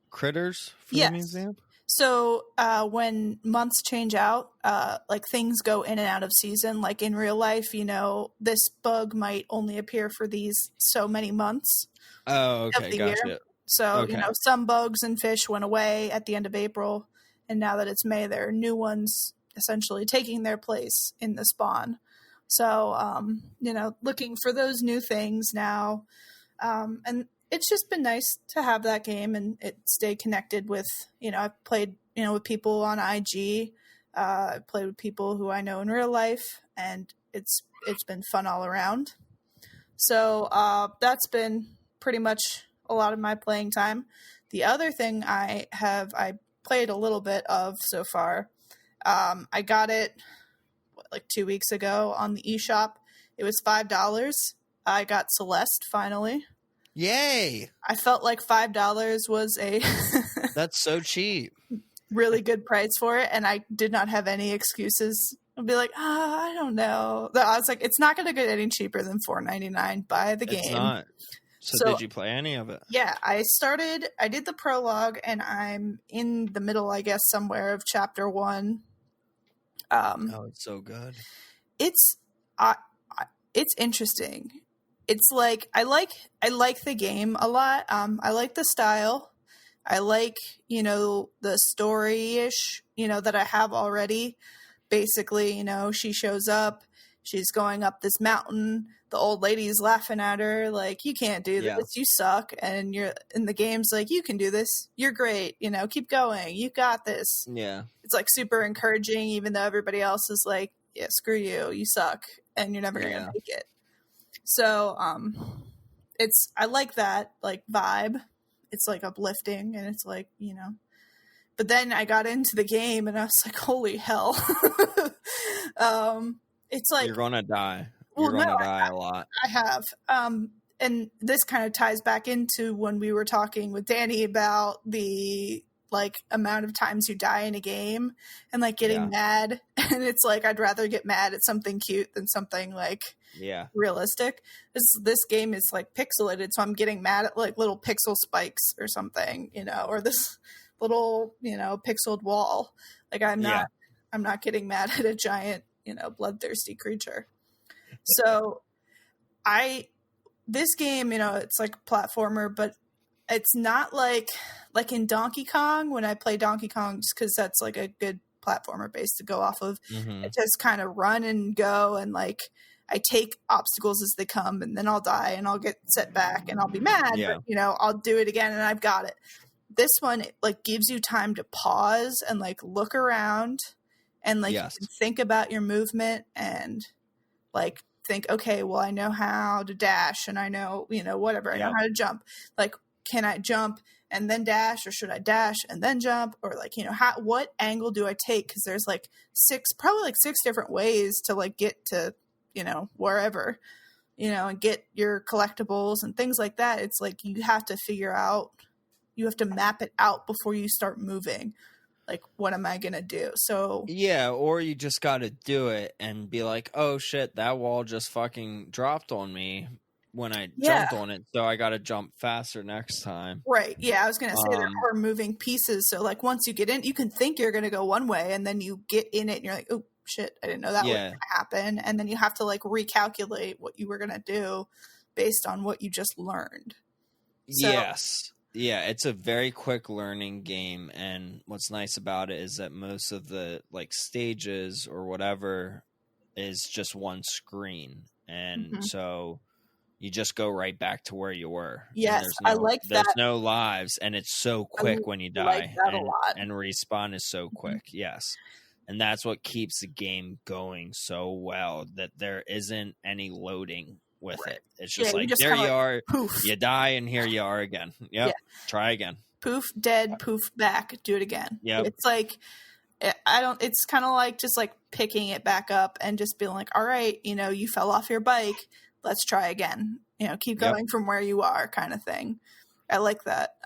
critters for the museum? So when months change out, like, things go in and out of season. Like, in real life, this bug might only appear for these so many months. Oh, okay, of the gotcha. year. So, some bugs and fish went away at the end of April, and now that it's May, there are new ones essentially taking their place in the spawn. So, looking for those new things now. And it's just been nice to have that game and it stay connected with, I've played, with people on IG. I've played with people who I know in real life, and it's been fun all around. So that's been pretty much a lot of my playing time. The other thing I played a little bit of so far, I got it like 2 weeks ago on the eShop. It was $5. I got Celeste finally. Yay! I felt like $5 was a that's so cheap. Really good price for it, and I did not have any excuses. I'd be like, I don't know. I was like, it's not going to get any cheaper than $4.99. Buy the game. It's not. So did you play any of it? Yeah, I did the prologue, and I'm in the middle, I guess, somewhere of chapter 1. It's so good. It's interesting. It's like I like the game a lot. I like the style. I like, the story-ish, that I have already. Basically, she shows up, she's going up this mountain, the old lady's laughing at her, like, you can't do this, you suck, and you're in the game's like, you can do this, you're great, keep going, you got this. Yeah. It's like super encouraging, even though everybody else is like, yeah, screw you, you suck, and you're never gonna make it. So, I like that, like, vibe. It's like uplifting, and it's like, but then I got into the game and I was like, holy hell. It's like, you're gonna die. You're gonna die a lot. I have. And this kind of ties back into when we were talking with Danny about the like amount of times you die in a game and like getting mad. And it's like, I'd rather get mad at something cute than something like realistic. This game is like pixelated, so I'm getting mad at like little pixel spikes or something, you know, or this little, you know, pixeled wall. Like I'm not getting mad at a giant, you know, bloodthirsty creature. So this game, you know, it's like a platformer, but it's not like in Donkey Kong, when I play Donkey Kong, just because that's like a good platformer base to go off of. I just kind of run and go, and like I take obstacles as they come, and then I'll die and I'll get set back and I'll be mad, but you know, I'll do it again and I've got it. This one, it like gives you time to pause and like look around and like you can think about your movement and like think, okay, well, I know how to dash and I know, you know, whatever, I know how to jump. Like, can I jump and then dash, or should I dash and then jump? Or like, you know, what angle do I take? Because there's like probably six different ways to like get to, you know, wherever, you know, and get your collectibles and things like that. It's like you have to map it out before you start moving. Like, what am I going to do? So or you just got to do it and be like, oh shit, that wall just fucking dropped on me when I jumped on it, so I got to jump faster next time. Right. Yeah, I was going to say there are moving pieces. So like once you get in, you can think you're going to go one way, and then you get in it and you're like, oh shit, I didn't know that was going to happen. And then you have to like recalculate what you were going to do based on what you just learned. So, yeah, it's a very quick learning game, and what's nice about it is that most of the like stages or whatever is just one screen, and so you just go right back to where you were. Yes, I like that. There's no lives, and it's so quick when you die. Like that a lot. And respawn is so quick, yes. And that's what keeps the game going so well, that there isn't any loading with it. It's just like, there you are, poof. You die, and here you are again. Try again. Poof, dead, poof, back, do it again. It's like, it's kind of like just like picking it back up and just being like, all right, you know, you fell off your bike, let's try again, you know, keep going from where you are, kind of thing. I like that.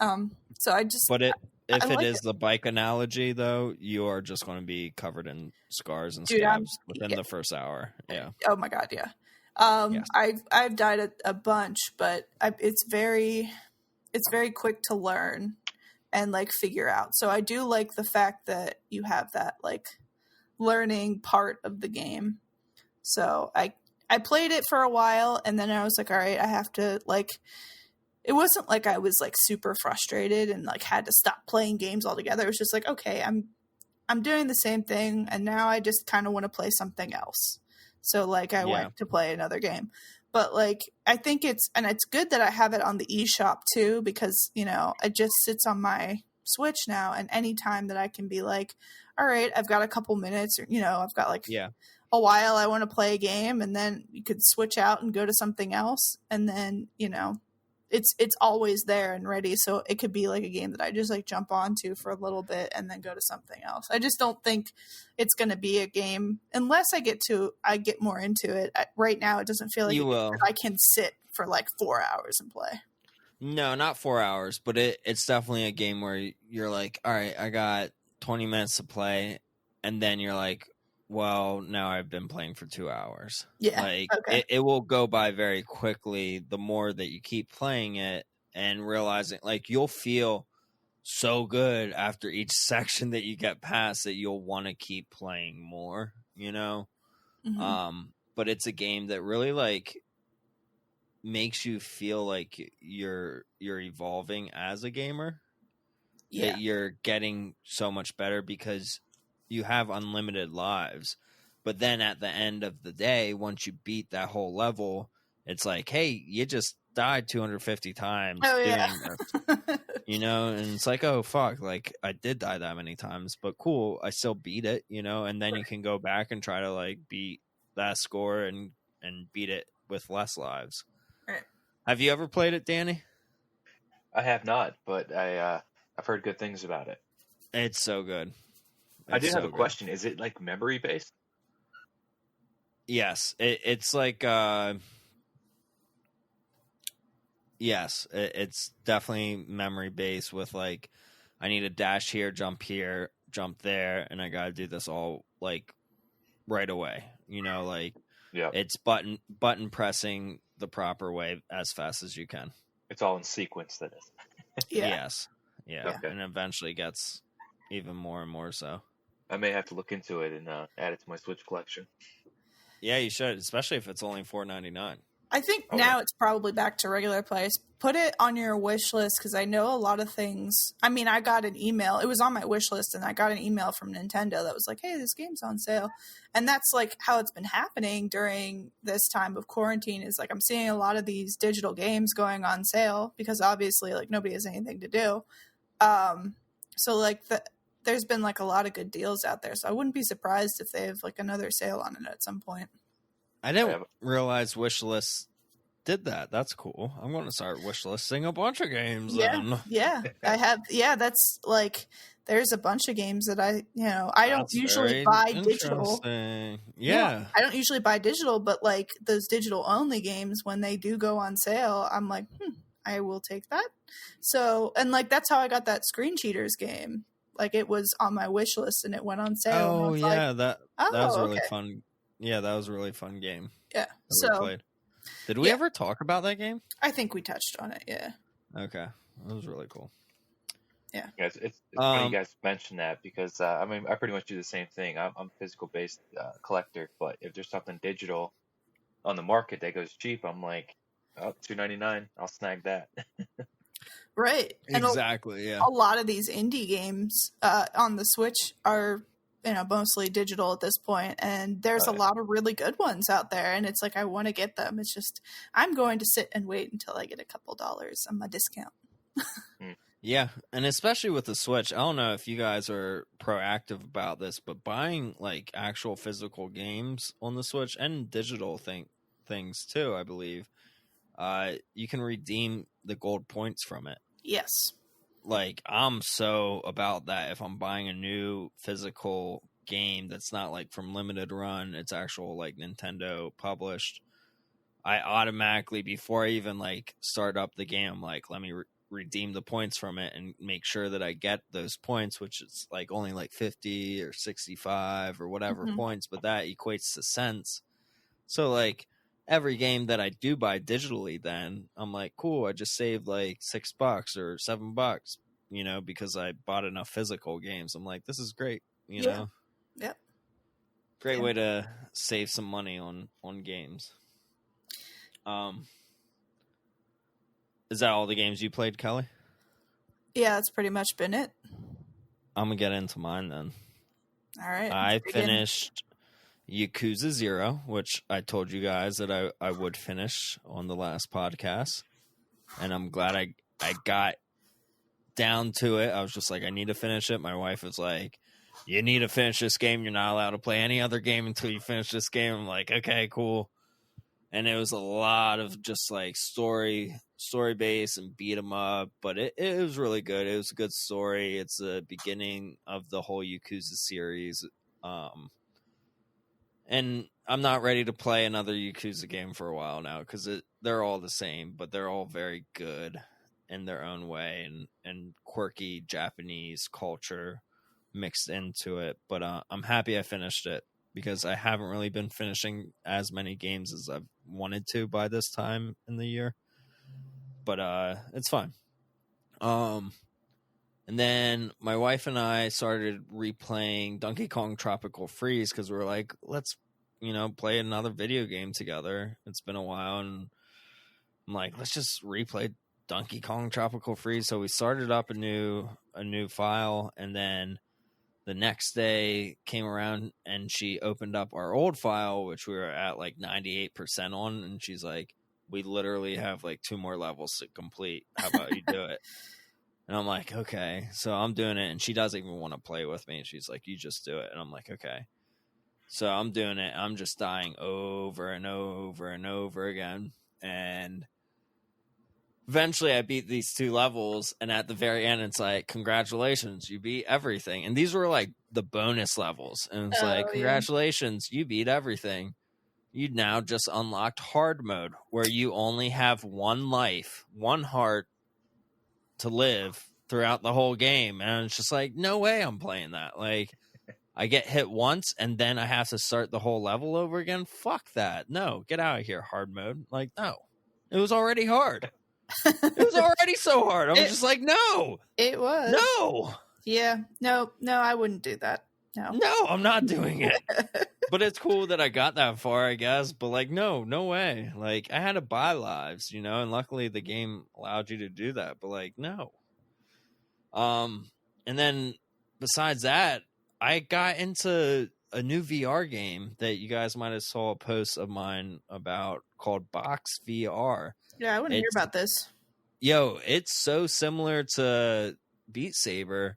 So I just, but if it is the bike analogy though, you are just going to be covered in scars and scabs within the first hour. Oh my God. Yeah. I've died a bunch, but it's very quick to learn and like figure out. So I do like the fact that you have that like learning part of the game. So I played it for a while, and then I was like, all right, I have to like, it wasn't like I was like super frustrated and like had to stop playing games altogether. It was just like, okay, I'm doing the same thing, and now I just kind of want to play something else. So like I went to play another game. But like I think it's good that I have it on the eShop too, because, you know, it just sits on my Switch now, and anytime that I can be like, all right, I've got a couple minutes, or, you know, I've got like a while I want to play a game, and then you could switch out and go to something else, and then, you know, it's always there and ready. So it could be like a game that I just like jump onto for a little bit and then go to something else. I just don't think it's going to be a game unless I get more into it. Right now, it doesn't feel like I can sit for like 4 hours and play. No, not 4 hours, but it's definitely a game where you're like, all right, I got 20 minutes to play, and then you're like, well, now I've been playing for 2 hours. Yeah. Like, it will go by very quickly the more that you keep playing it, and realizing, like, you'll feel so good after each section that you get past that you'll want to keep playing more, you know? But it's a game that really, like, makes you feel like you're evolving as a gamer. That you're getting so much better because you have unlimited lives. But then at the end of the day, once you beat that whole level, it's like, hey, you just died 250 times doing this. You know, and it's like, oh fuck, like I did die that many times, but cool, I still beat it, you know, and then you can go back and try to like beat that score and beat it with less lives. Right. Have you ever played it, Danny? I have not, but I've heard good things about it. It's so good. I did have a question. Is it like memory based? Yes, it's like yes, it's definitely memory based with like I need to dash here, jump there, and I gotta do this all like right away. Like Yeah. it's button pressing the proper way as fast as you can. It's all in sequence, that is. Yeah. Yes. Yeah. Okay. And eventually gets even more and more so. I may have to look into it and add it to my Switch collection. Yeah, you should, especially if it's only $4.99. I think now it's probably back to regular price. Put it on your wish list because I know a lot of things. I mean, I got an email. It was on my wish list, and I got an email from Nintendo that was like, hey, this game's on sale. And that's like how it's been happening during this time of quarantine is like I'm seeing a lot of these digital games going on sale because obviously like nobody has anything to do. So like there's been like a lot of good deals out there. So I wouldn't be surprised if they have like another sale on it at some point. I didn't realize Wishlist did that. That's cool. I'm going to start wishlisting a bunch of games. Then. Yeah. I have. Yeah, that's like there's a bunch of games that I don't usually buy digital. Yeah, I don't usually buy digital, but like those digital only games when they do go on sale, I'm like, I will take that. So and like that's how I got that Screen Cheaters game. Like it was on my wish list and it went on sale. Oh yeah, like, that was a really fun. Yeah, that was a really fun game. Yeah. So played. Did we ever talk about that game? I think we touched on it. Yeah. Okay, that was really cool. Yeah. It's funny you guys mentioned that because I mean I pretty much do the same thing. I'm a physical based collector, but if there's something digital on the market that goes cheap, I'm like, oh, $2.99, I'll snag that. Right. Exactly. A lot of these indie games on the Switch are mostly digital at this point, and there's a lot of really good ones out there, and it's like I want to get them. It's just I'm going to sit and wait until I get a couple dollars on my discount. Yeah, and especially with the Switch, I don't know if you guys are proactive about this, but buying like actual physical games on the Switch and digital things too, I believe, you can redeem the gold points from it. Yes. Like, I'm so about that. If I'm buying a new physical game that's not like from limited run, it's actual like Nintendo published, I automatically, before I even like start up the game, I'm like, let me redeem the points from it and make sure that I get those points, which is like only like 50 or 65 or whatever points, but that equates to cents. So like every game that I do buy digitally, then I'm like, cool, I just saved like $6 or $7, because I bought enough physical games. I'm like, this is great, you know? Yep. Great way to save some money on games. Is that all the games you played, Kelly? Yeah, that's pretty much been it. I'm going to get into mine then. All right. I finished Yakuza 0, which I told you guys that I would finish on the last podcast. And I'm glad I got down to it. I was just like, I need to finish it. My wife was like, you need to finish this game. You're not allowed to play any other game until you finish this game. I'm like, okay, cool. And it was a lot of just like story based and beat 'em up, but it was really good. It was a good story. It's the beginning of the whole Yakuza series. And I'm not ready to play another Yakuza game for a while now because they're all the same, but they're all very good in their own way and quirky Japanese culture mixed into it. But I'm happy I finished it because I haven't really been finishing as many games as I've wanted to by this time in the year. But it's fine. And then my wife and I started replaying Donkey Kong Tropical Freeze because we were like, let's, play another video game together. It's been a while, and I'm like, let's just replay Donkey Kong Tropical Freeze. So we started up a new file, and then the next day came around and she opened up our old file, which we were at like 98% on, and she's like, we literally have like 2 more levels to complete. How about you do it? And I'm like, okay. So I'm doing it, and she doesn't even want to play with me. She's like, you just do it. And I'm like, okay. So I'm doing it. I'm just dying over and over and over again. And eventually I beat these 2 levels, and at the very end, it's like, congratulations, you beat everything. And these were like the bonus levels. And it's like, congratulations, you beat everything. You now just unlocked hard mode, where you only have 1 life, 1 heart to live, throughout the whole game. And it's just like, no way I'm playing that. Like, I get hit once and then I have to start the whole level over again. Fuck that. No, get out of here, hard mode. Like, no. It was already hard. It was already so hard. I'm just like, no. It was. No. Yeah. No, I wouldn't do that. No, I'm not doing it. But it's cool that I got that far, I guess. But like, no way. Like, I had to buy lives, you know, and luckily the game allowed you to do that. But like, no. And then besides that, I got into a new VR game that you guys might have saw a post of mine about called Box VR. Yeah, I want to hear about this. Yo, it's so similar to Beat Saber,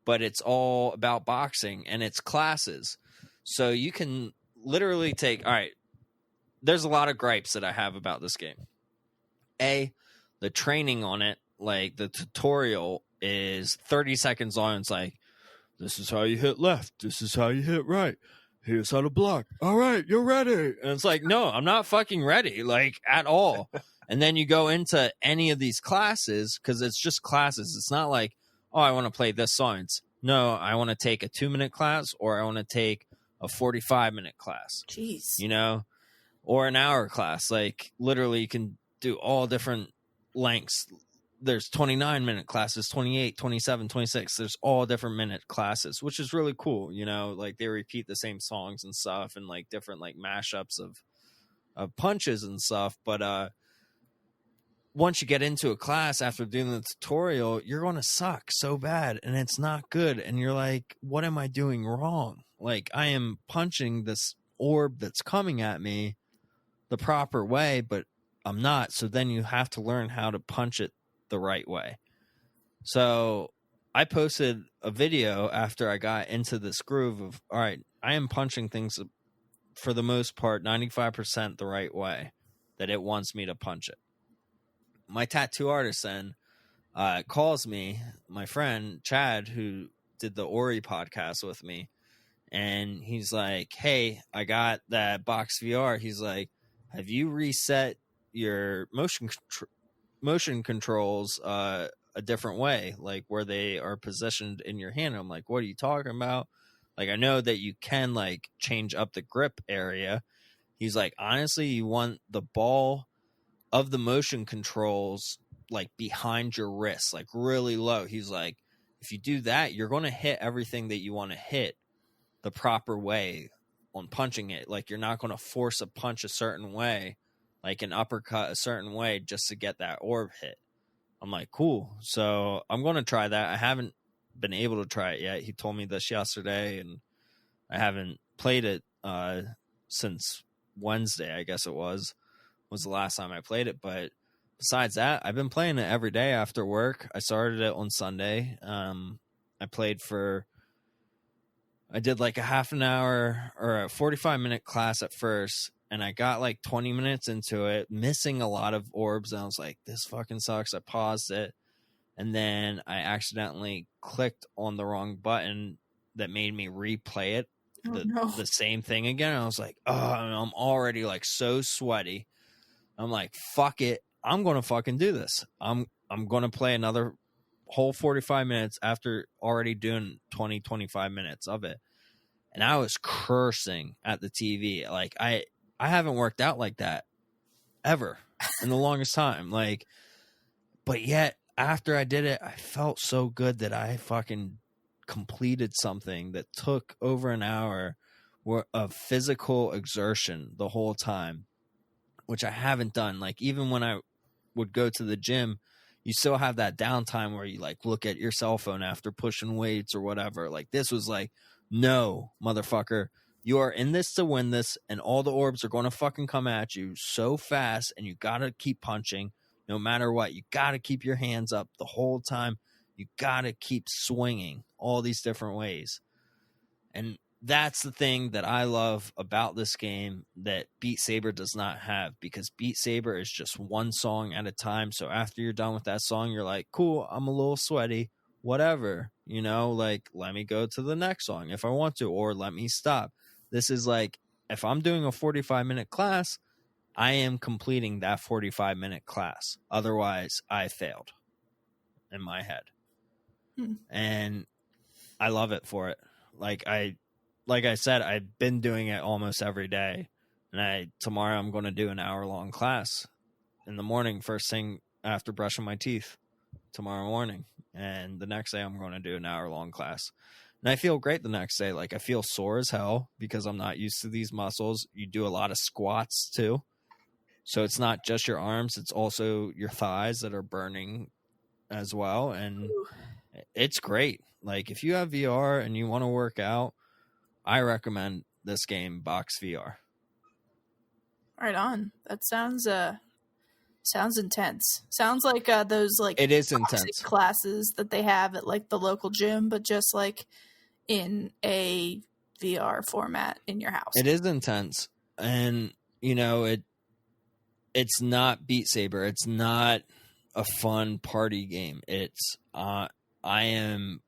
but it's all about boxing and it's classes. So you can literally take, all right, there's a lot of gripes that I have about this game. The training on it, like the tutorial is 30 seconds long. It's like, this is how you hit left. This is how you hit right. Here's how to block. All right, you're ready. And it's like, no, I'm not fucking ready, like, at all. And then you go into any of these classes, because it's just classes. It's not like, oh, I want to play this song. It's, no, I want to take a 2-minute class, or I want to take a 45-minute class. Jeez. You know? Or an hour class. Like, literally, you can do all different lengths. There's 29-minute classes, 28, 27, 26. There's all different minute classes, which is really cool. You know, like they repeat the same songs and stuff and like different like mashups of punches and stuff. But once you get into a class after doing the tutorial, you're going to suck so bad and it's not good. And you're like, what am I doing wrong? Like, I am punching this orb that's coming at me the proper way, but I'm not. So then you have to learn how to punch it the right way. So I posted a video after I got into this groove of, all right, I am punching things for the most part 95% the right way that it wants me to punch it. My tattoo artist then calls me, my friend Chad, who did the Ori podcast with me, and he's like, hey, I got that Box VR. He's like, have you reset your motion controls a different way, like where they are positioned in your hand? I'm like, what are you talking about? Like, I know that you can like change up the grip area. He's like, honestly, you want the ball of the motion controls like behind your wrist, like really low. He's like, if you do that, you're going to hit everything that you want to hit the proper way on punching it. Like, you're not going to force a punch a certain way, like an uppercut a certain way just to get that orb hit. I'm like, cool. So I'm going to try that. I haven't been able to try it yet. He told me this yesterday, and I haven't played it since Wednesday, I guess it was the last time I played it. But besides that, I've been playing it every day after work. I started it on Sunday. I did like a half an hour or a 45-minute class at first, and I got like 20 minutes into it, missing a lot of orbs, and I was like, this fucking sucks. I paused it, and then I accidentally clicked on the wrong button that made me replay it, the same thing again. I was like, oh, I'm already like so sweaty. I'm like, fuck it. I'm going to fucking do this. I'm going to play another whole 45 minutes after already doing 20, 25 minutes of it. And I was cursing at the TV. Like, I haven't worked out like that ever in the longest time. Like, but yet after I did it, I felt so good that I fucking completed something that took over an hour of physical exertion the whole time, which I haven't done. Like, even when I would go to the gym, you still have that downtime where you like look at your cell phone after pushing weights or whatever. Like, this was like, no, motherfucker, you are in this to win this, and all the orbs are going to fucking come at you so fast, and you got to keep punching no matter what. You got to keep your hands up the whole time. You got to keep swinging all these different ways. And that's the thing that I love about this game that Beat Saber does not have, because Beat Saber is just one song at a time. So after you're done with that song, you're like, cool, I'm a little sweaty, whatever, you know, like, let me go to the next song if I want to, or let me stop. This is like, if I'm doing a 45-minute class, I am completing that 45-minute class. Otherwise, I failed in my head. and I love it for it. Like I said, I've been doing it almost every day, and tomorrow I'm going to do an hour-long class in the morning, first thing after brushing my teeth tomorrow morning, and the next day I'm going to do an hour-long class. And I feel great the next day. Like, I feel sore as hell because I'm not used to these muscles. You do a lot of squats too, so it's not just your arms, it's also your thighs that are burning as well, and it's great. Like, if you have VR and you want to work out, I recommend this game, Box VR. Right on. That sounds intense. Sounds like those like it is intense classes that they have at like the local gym, but just like in a VR format in your house. It is intense, and you know it's not Beat Saber. It's not a fun party game. It's I am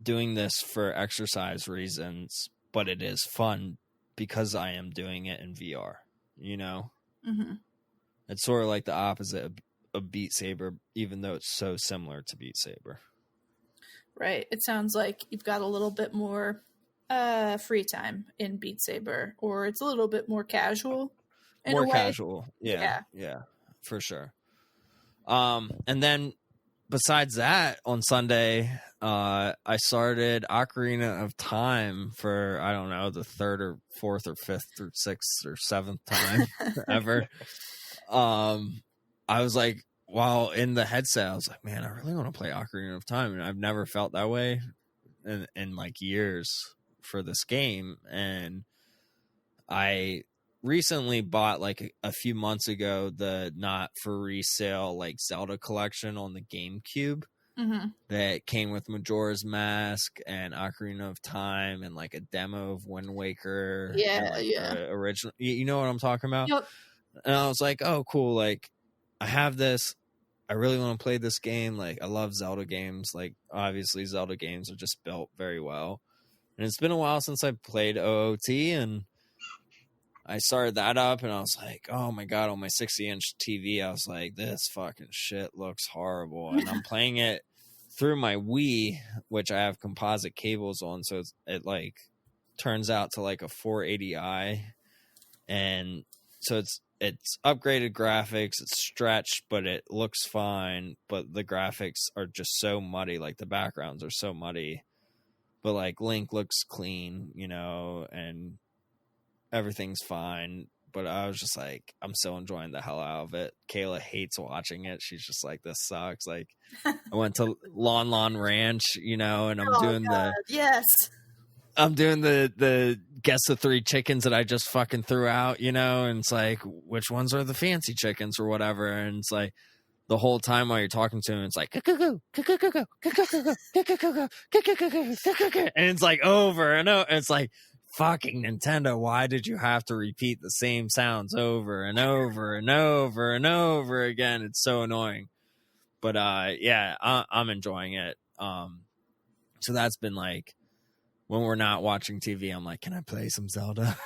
doing this for exercise reasons, but it is fun because I am doing it in VR, you know? Mm-hmm. It's sort of like the opposite of Beat Saber, even though it's so similar to Beat Saber. Right. It sounds like you've got a little bit more free time in Beat Saber, or it's a little bit more casual. More casual. Yeah, for sure. And then besides that, on Sunday, I started Ocarina of Time for, I don't know, the third or fourth or fifth or sixth or seventh time ever. I was like, while in the headset, I was like, man, I really want to play Ocarina of Time. And I've never felt that way in like years for this game. And I recently bought like a few months ago the not for resale like Zelda collection on the GameCube that came with Majora's Mask and Ocarina of Time and like a demo of Wind Waker. Original, you know what I'm talking about? Yep. And I was like, oh cool, like I have this, I really want to play this game. Like, I love Zelda games. Like, obviously Zelda games are just built very well, and it's been a while since I played OOT, and I started that up, and I was like, oh my god, on my 60-inch TV, I was like, this fucking shit looks horrible. And I'm playing it through my Wii, which I have composite cables on, so it like turns out to like a 480i, and so it's upgraded graphics, it's stretched, but it looks fine, but the graphics are just so muddy, like the backgrounds are so muddy, but like Link looks clean, you know, and everything's fine. But I was just like, I'm still enjoying the hell out of it. Kayla hates watching it. She's just like, this sucks. Like, I went to Lon Ranch, you know, and I'm doing the guess the 3 chickens that I just fucking threw out, you know, and it's like, which ones are the fancy chickens or whatever, and it's like the whole time while you're talking to him, it's like, and it's like over and over. It's like, fucking Nintendo, why did you have to repeat the same sounds over and over and over and over again? It's so annoying. But yeah, I'm enjoying it. So that's been like, when we're not watching TV, I'm like, can I play some Zelda?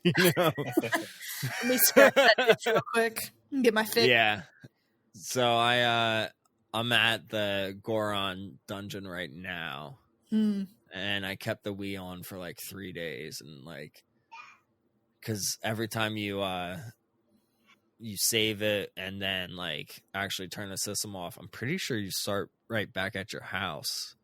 You know? Let me scratch that itch real quick and get my fix. Yeah. So I'm at the Goron dungeon right now. And I kept the Wii on for like 3 days, and like, because every time you save it and then like actually turn the system off, I'm pretty sure you start right back at your house,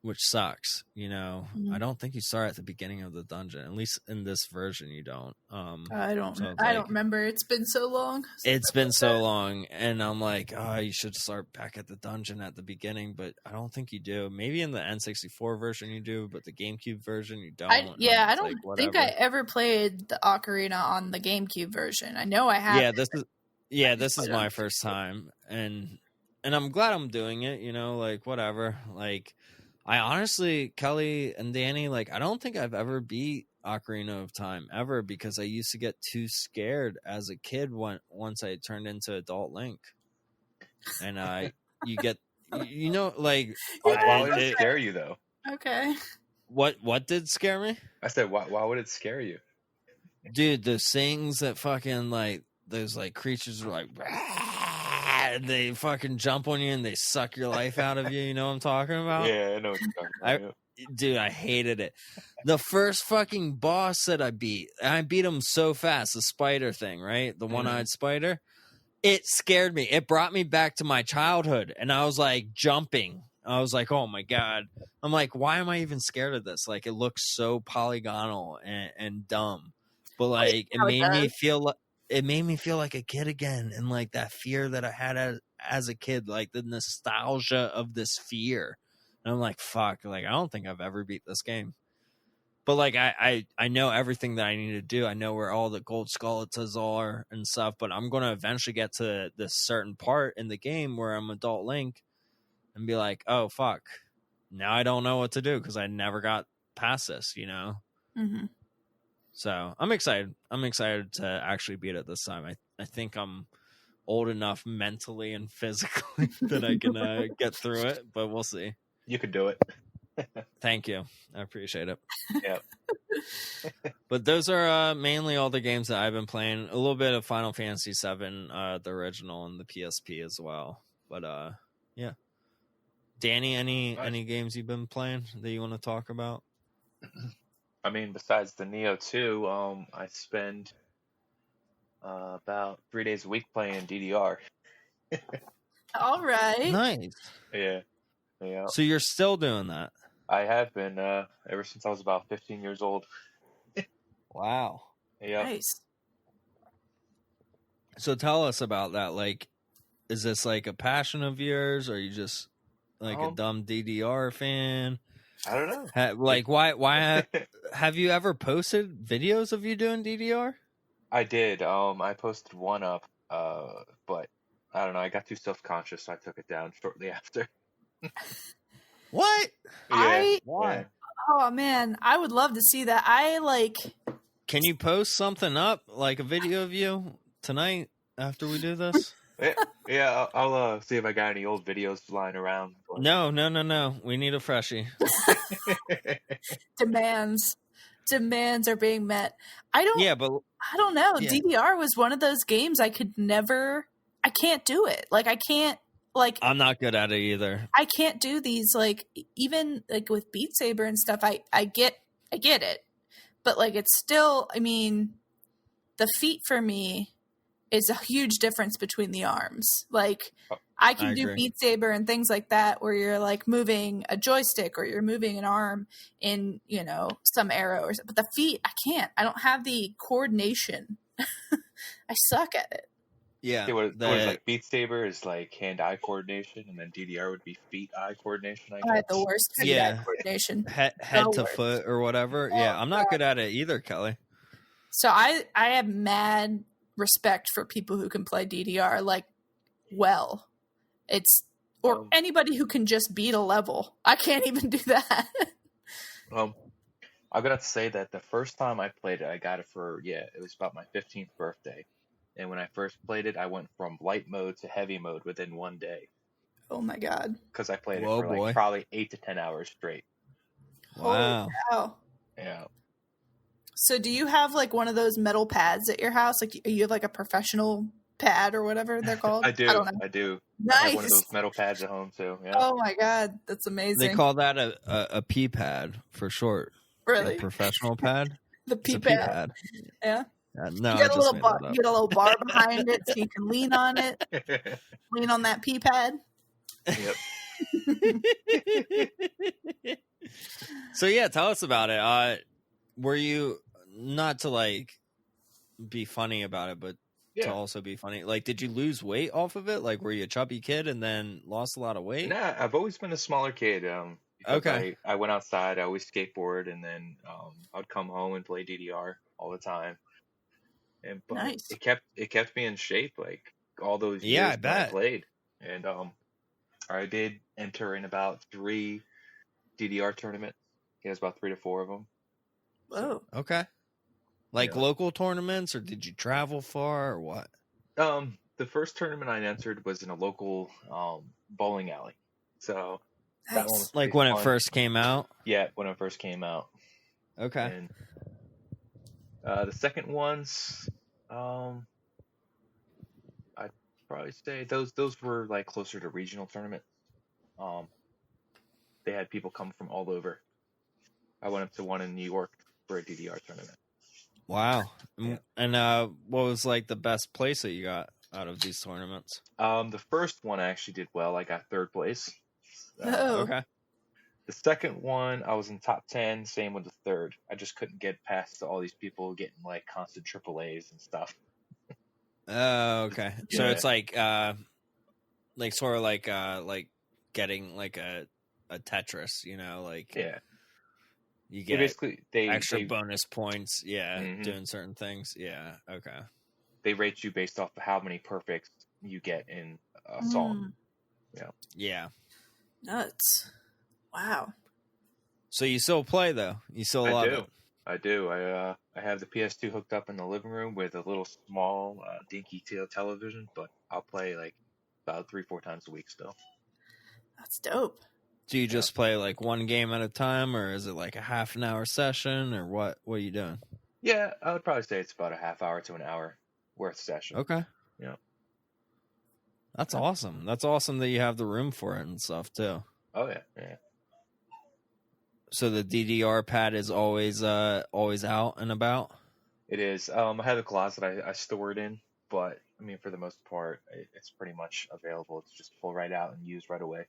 which sucks, you know. I don't think you start at the beginning of the dungeon, at least in this version you don't. I don't remember. It's been so long. It's been so long, and I'm like, oh, you should start back at the dungeon at the beginning, but I don't think you do. Maybe in the N64 version you do, but the GameCube version you don't. I don't think I ever played the Ocarina on the GameCube version. I know I have. This is my first time, and I'm glad I'm doing it, you know, like whatever. Like, I honestly, Kelly and Danny, like, I don't think I've ever beat Ocarina of Time ever, because I used to get too scared as a kid once I turned into adult Link. And you get, you know, like, why would it scare you though? Okay. What did scare me? I said, why would it scare you? Dude, those things that fucking like those like creatures are like, they fucking jump on you and they suck your life out of you. You know what I'm talking about? Yeah, I know what you're talking about. Dude, I hated it. The first fucking boss that I beat him so fast, the spider thing, right? The one-eyed spider. It scared me. It brought me back to my childhood, and I was like jumping. I was like, oh my God. I'm like, why am I even scared of this? Like, it looks so polygonal and dumb. But like it made me feel like a kid again, and like that fear that I had as a kid, like the nostalgia of this fear. And I'm like, fuck, like I don't think I've ever beat this game. But like I know everything that I need to do. I know where all the gold skeletons are and stuff, but I'm gonna eventually get to this certain part in the game where I'm adult Link and be like, oh fuck. Now I don't know what to do because I never got past this, you know? Mm-hmm. So I'm excited. I'm excited to actually beat it this time. I think I'm old enough mentally and physically that I can get through it, but we'll see. You could do it. Thank you. I appreciate it. Yeah. But those are mainly all the games that I've been playing. A little bit of Final Fantasy VII, the original, and the PSP as well. But yeah. Danny, any games you've been playing that you want to talk about? I mean, besides the Nioh 2, I spend about 3 days a week playing DDR. All right. Nice. Yeah. So you're still doing that? I have been ever since I was about 15 years old. Wow. Yeah. Nice. So tell us about that. Like, is this like a passion of yours, or are you just like a dumb DDR fan? I don't know. Why have you ever posted videos of you doing DDR? I did. I posted one up, but I don't know. I got too self-conscious, so I took it down shortly after. What? Yeah. Why? Yeah. Oh man, I would love to see that. Can you post something up, like a video of you tonight after we do this? Yeah, I'll see if I got any old videos lying around. No. We need a freshie. Demands are being met. I don't know. Yeah. DDR was one of those games I can't do it. Like I can't. Like I'm not good at it either. I can't do these, like, even like with Beat Saber and stuff. I get it, but like it's still. I mean, the feet for me is a huge difference between the arms. Like I can do Beat Saber and things like that where you're like moving a joystick or you're moving an arm in, you know, some arrow or something. But the feet, I can't. I don't have the coordination. I suck at it. Yeah. What is like Beat Saber is like hand-eye coordination, and then DDR would be feet-eye coordination, I guess. I had the worst feet-eye coordination. Head to foot or whatever. Oh, yeah, I'm not good at it either, Kelly. So I have mad respect for people who can play DDR like well. Or anybody who can just beat a level. I can't even do that. I've got to say that the first time I played it, I got it it was about my 15th birthday. And when I first played it, I went from light mode to heavy mode within 1 day. Oh my God. Because I played it for like probably 8 to 10 hours straight. Wow. Yeah. So do you have like one of those metal pads at your house? Like you have like a professional pad or whatever they're called? I do. I do. Nice. I have one of those metal pads at home too. Yeah. Oh my God. That's amazing. They call that a P pad for short. Really? A professional pad? The P pad. Yeah. No, you get a little bar behind it so you can lean on it. Lean on that P pad. Yep. So yeah, tell us about it. Were you, not to like be funny about it, but to also be funny, like did you lose weight off of it? Like were you a chubby kid and then lost a lot of weight? Nah, I've always been a smaller kid. Okay. I went outside, I always skateboard, and then I'd come home and play DDR all the time. But nice. It kept me in shape like all those years I bet. I played. And I did enter in about 3 DDR tournaments. He has about 3 to 4 of them. Oh. Okay. Like local tournaments, or did you travel far, or what? The first tournament I entered was in a local bowling alley. So that one was like when fun. It first came out? Yeah, when it first came out. Okay. And the second ones, I probably say those were like closer to regional tournaments. Um, they had people come from all over. I went up to one in New York for a DDR tournament. Wow. Yeah. And what was like the best place that you got out of these tournaments? The first one I actually did well. I got third place. Oh. Okay. The second one, I was in top 10. Same with the third. I just couldn't get past all these people getting like constant AAAs and stuff. Oh, okay. So Yeah. it's like sort of like getting like a Tetris, you know, like Yeah. you Yeah, get basically, extra bonus points, Mhm. doing certain things. Yeah, okay. They rate you based off of how many perfects you get in a song. Yeah. Nuts. Wow. So you still play though? You still love it? I do. I have the PS2 hooked up in the living room with a little small dinky television, but I'll play like about 3-4 times a week still. That's dope. Do you just play like one game at a time, or is it like a half an hour session, or what? What are you doing? Yeah, I would probably say it's about a half hour to an hour worth session. Okay. Yeah. That's awesome. That's awesome that you have the room for it and stuff too. Oh yeah, yeah. So the DDR pad is always out and about? It is. I have a closet I store it in, but I mean, for the most part, it's pretty much available. It's just pull right out and use right away.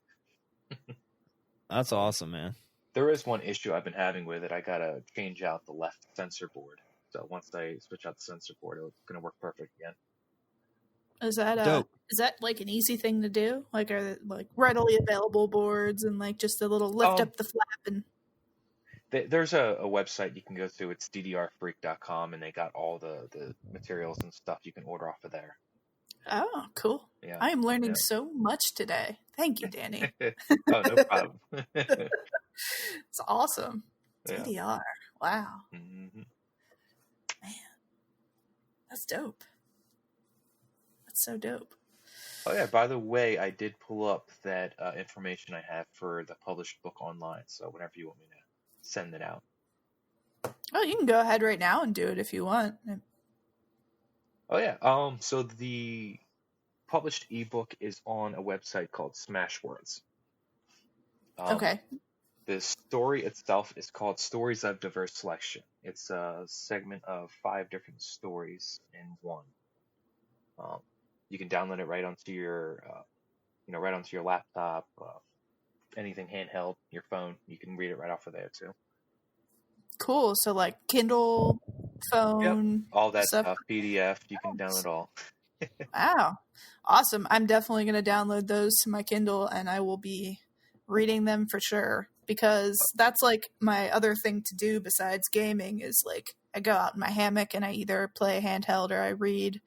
That's awesome, man. There is one issue I've been having with it. I gotta change out the left sensor board. So once I switch out the sensor board, it's gonna work perfect again. Is that Dope. Is that like an easy thing to do? Like, are there like readily available boards and like just a little lift up the flap and? There's a website you can go to. It's ddrfreak.com, and they got all the materials and stuff you can order off of there. Oh, cool. Yeah. I am learning so much today. Thank you, Danny. Oh, no problem. It's awesome. Yeah. DDR. Wow. Mm-hmm. Man, that's dope. That's so dope. Oh, yeah. By the way, I did pull up that information I have for the published book online. So whenever you want me to send it out. Oh, you can go ahead right now and do it if you want. Oh, yeah. So the published ebook is on a website called Smashwords. Okay. The story itself is called Stories of Diverse Selection. It's a segment of 5 different stories in one. You can download it right onto your, right onto your laptop, anything handheld, your phone. You can read it right off of there too. Cool. So like Kindle, phone, yep. All that stuff, PDF. You can download all. Wow, awesome! I'm definitely going to download those to my Kindle, and I will be reading them for sure. Because that's like my other thing to do besides gaming is like I go out in my hammock and I either play handheld or I read,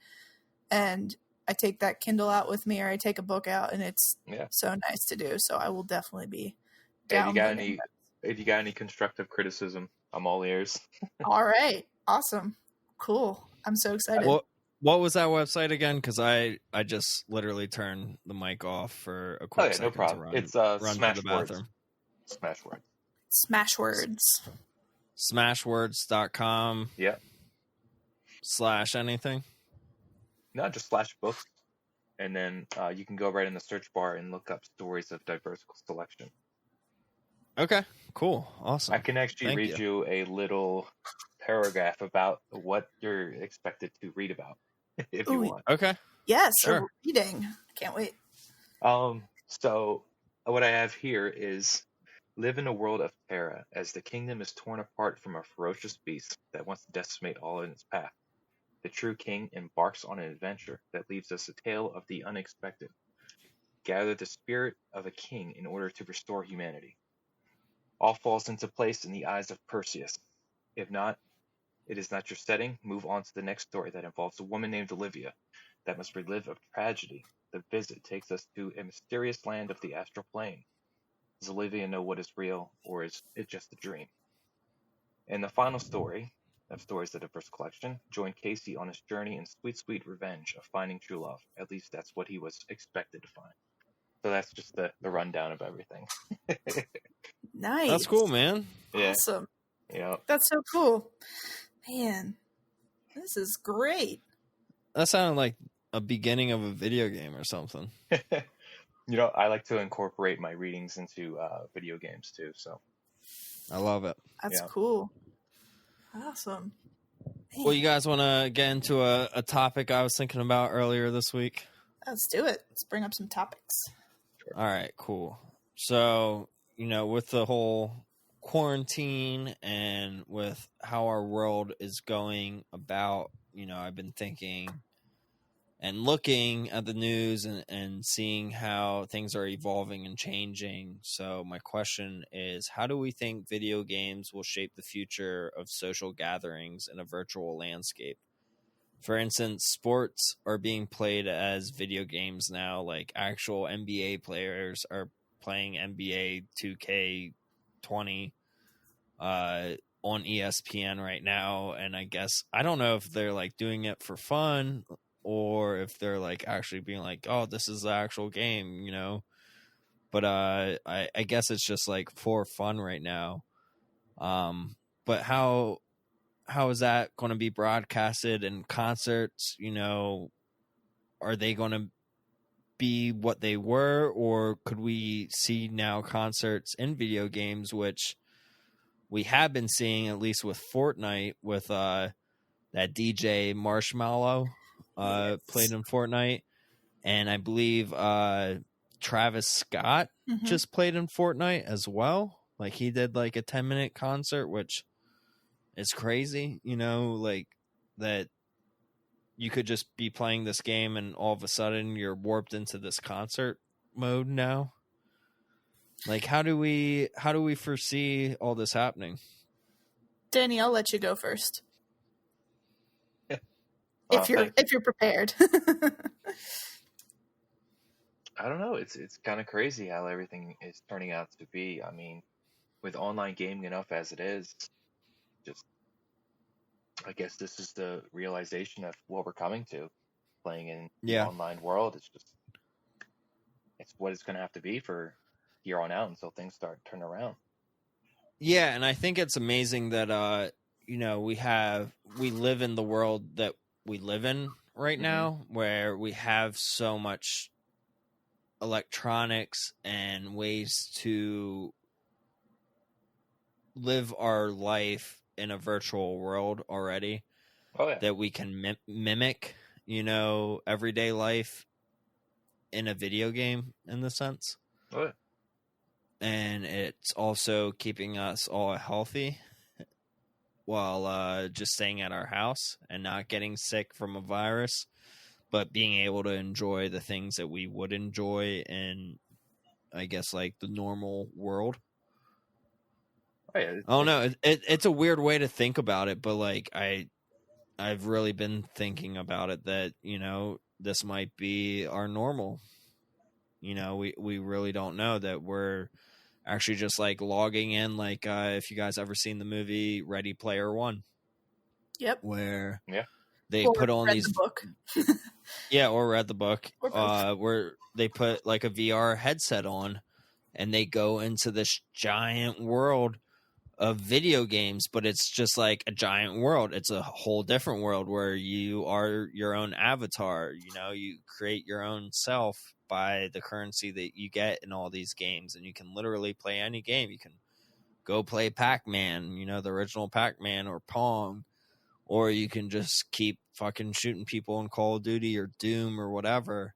and I take that Kindle out with me or I take a book out, and it's so nice to do. So I will definitely be downloading. If you got any constructive criticism, I'm all ears. All right, awesome, cool. I'm so excited. What was that website again? Because I just literally turned the mic off for a quick second. No problem. It's run to the bathroom. Smashwords. Smashwords.com. Yeah. / anything? No, just /books. And then you can go right in the search bar and look up Stories of Diverse Selection. Okay, cool. Awesome. I can actually read you a little paragraph about what you're expected to read about if you want. Okay. Yes, sure. Reading. Can't wait. So what I have here is live in a world of terror as the kingdom is torn apart from a ferocious beast that wants to decimate all in its path. The true king embarks on an adventure that leaves us a tale of the unexpected. Gather the spirit of a king in order to restore humanity. All falls into place in the eyes of Perseus. If not, it is not your setting. Move on to the next story that involves a woman named Olivia that must relive a tragedy. The visit takes us to a mysterious land of the astral plane. Does Olivia know what is real, or is it just a dream? In the final story of Stories of the Diverse Collection, join Casey on his journey in sweet, sweet revenge of finding true love. At least that's what he was expected to find. So that's just the rundown of everything. Nice. That's cool, man. Yeah. Awesome. Yeah. That's so cool. Man, this is great. That sounded like a beginning of a video game or something. I like to incorporate my readings into video games too. So I love it. That's cool. Awesome. Man. Well, you guys want to get into a topic I was thinking about earlier this week? Let's do it. Let's bring up some topics. Sure. All right, cool. So, with the whole quarantine and with how our world is going about, I've been thinking and looking at the news and seeing how things are evolving and changing. So my question is, how do we think video games will shape the future of social gatherings in a virtual landscape? For instance, sports are being played as video games now. Like actual NBA players are playing NBA 2K20 on ESPN right now. And I don't know if they're like doing it for fun or if they're like actually being like, oh, this is the actual game, but I guess it's just like for fun right now. But how is that going to be broadcasted in concerts? Are they going to be what they were, or could we see now concerts in video games, which we have been seeing, at least with Fortnite, with that DJ Marshmallow played in Fortnite, and I believe Travis Scott just played in Fortnite as well. Like he did like a 10-minute concert, which is crazy, like that you could just be playing this game and all of a sudden you're warped into this concert mode now. Like how do we foresee all this happening? Danny, I'll let you go first. If you're prepared. I don't know. It's kind of crazy how everything is turning out to be. I mean, with online gaming enough as it is, just I guess this is the realization of what we're coming to. Playing in the online world, it's what it's going to have to be for here on out until things start turning around. Yeah, and I think it's amazing that we live in the world that we live in right now, where we have so much electronics and ways to live our life in a virtual world already. That we can mimic, everyday life in a video game in the sense. And it's also keeping us all healthy while just staying at our house and not getting sick from a virus, but being able to enjoy the things that we would enjoy in, I guess, like the normal world. I don't know. It's a weird way to think about it, but like I've really been thinking about it that, this might be our normal. We really don't know that we're actually just like logging in, like if you guys ever seen the movie Ready Player One. Yep. Where they put on these the book. or read the book. Where they put like a VR headset on and they go into this giant world of video games, but it's just like a giant world. It's a whole different world where you are your own avatar. You create your own self by the currency that you get in all these games, and you can literally play any game. You can go play Pac-Man, the original Pac-Man, or Pong, or you can just keep fucking shooting people in Call of Duty or Doom or whatever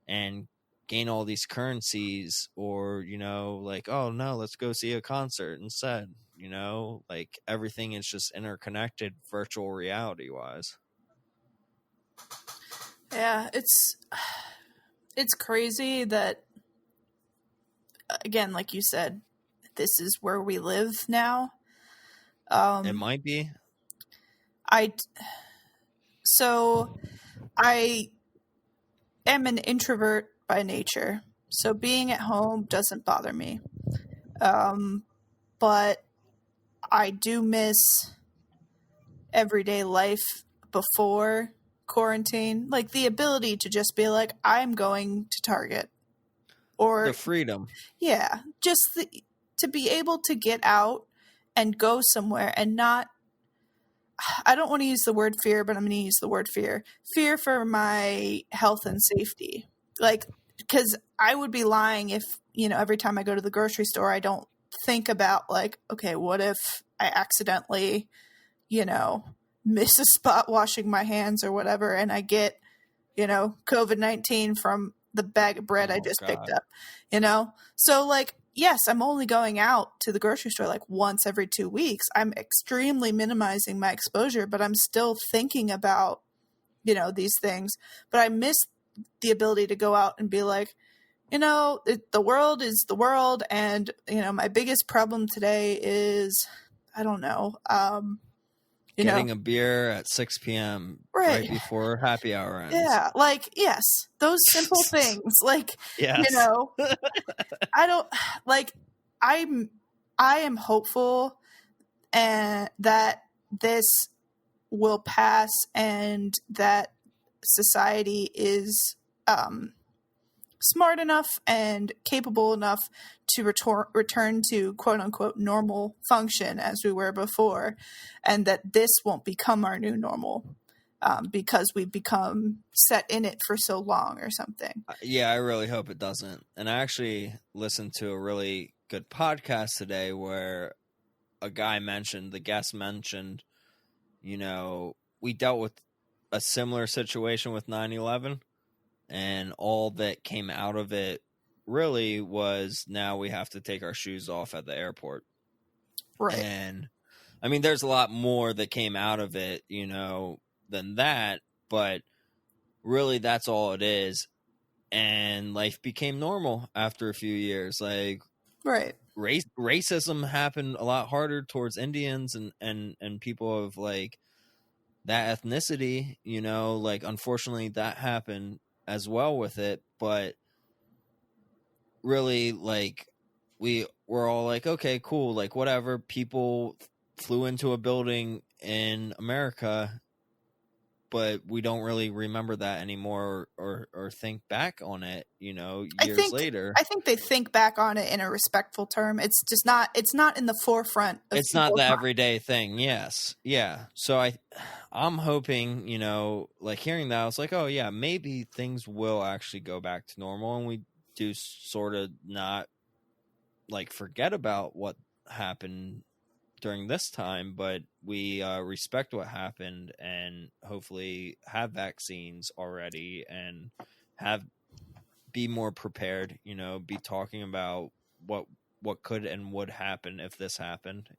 and gain all these currencies, or like, oh no, let's go see a concert instead. Like everything is just interconnected virtual reality wise. Yeah, it's crazy that, again, like you said, this is where we live now. It might be. I am an introvert by nature, so being at home doesn't bother me. But I do miss everyday life before quarantine, like the ability to just be like, I'm going to Target, or the freedom. Yeah, just to be able to get out and go somewhere and not I don't want to use the word fear, but I'm going to use the word fear for my health and safety. Like, because I would be lying if, every time I go to the grocery store, I don't think about like, okay, what if I accidentally, miss a spot washing my hands or whatever, and I get, COVID-19 from the bag of bread I just picked up, So like, yes, I'm only going out to the grocery store like once every 2 weeks. I'm extremely minimizing my exposure, but I'm still thinking about, these things. But I miss the ability to go out and be like, the world is the world. And, my biggest problem today is, I don't know, getting a beer at 6 p.m. right before happy hour ends. Yeah, like, yes, those simple things. Like, yes. I don't, like, I am hopeful and that this will pass and that society is smart enough and capable enough to return to quote unquote normal function as we were before, and that this won't become our new normal because we've become set in it for so long or something. Yeah, I really hope it doesn't. And I actually listened to a really good podcast today where the guest mentioned, we dealt with a similar situation with 9/11. And all that came out of it really was now we have to take our shoes off at the airport. Right. And I mean, there's a lot more that came out of it, than that. But really, that's all it is. And life became normal after a few years. Like, right. Racism happened a lot harder towards Indians and people of like that ethnicity, like, unfortunately that happened as well with it, but really, like, we were all like, okay, cool, like, whatever. People flew into a building in America, but we don't really remember that anymore or think back on it, years later. I think they think back on it in a respectful term. It's just not, it's not in the forefront of it's not the everyday thing. Yes. Yeah. So I'm hoping, like, hearing that, I was like, oh yeah, maybe things will actually go back to normal and we do sort of not like forget about what happened during this time, but we respect what happened and hopefully have vaccines already and be more prepared, be talking about what could and would happen if this happened,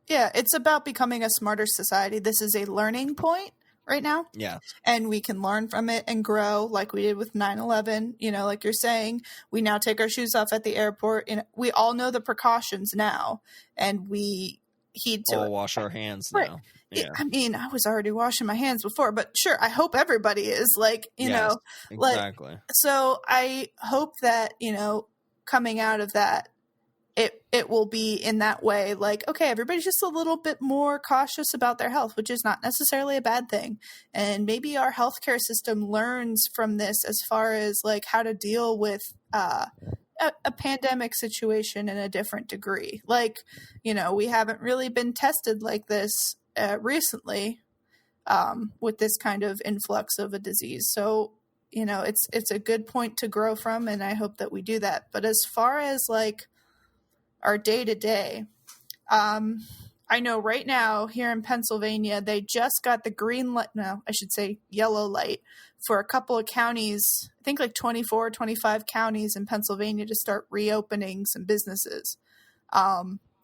Yeah, it's about becoming a smarter society. This is a learning point right now. Yeah. And we can learn from it and grow like we did with 9/11. Like you're saying, we now take our shoes off at the airport and we all know the precautions now and we heed to it. Wash our hands right. now. Yeah. I mean, I was already washing my hands before, but sure, I hope everybody is like, yes, exactly. Like, so I hope that, coming out of that, it will be in that way, like, okay, everybody's just a little bit more cautious about their health, which is not necessarily a bad thing. And maybe our healthcare system learns from this as far as like how to deal with a pandemic situation in a different degree. Like, we haven't really been tested like this recently with this kind of influx of a disease. So, it's a good point to grow from, and I hope that we do that. But as far as like our day to day, I know right now here in Pennsylvania, they just got the green light. No, I should say yellow light for a couple of counties. I think like 24, 25 counties in Pennsylvania to start reopening some businesses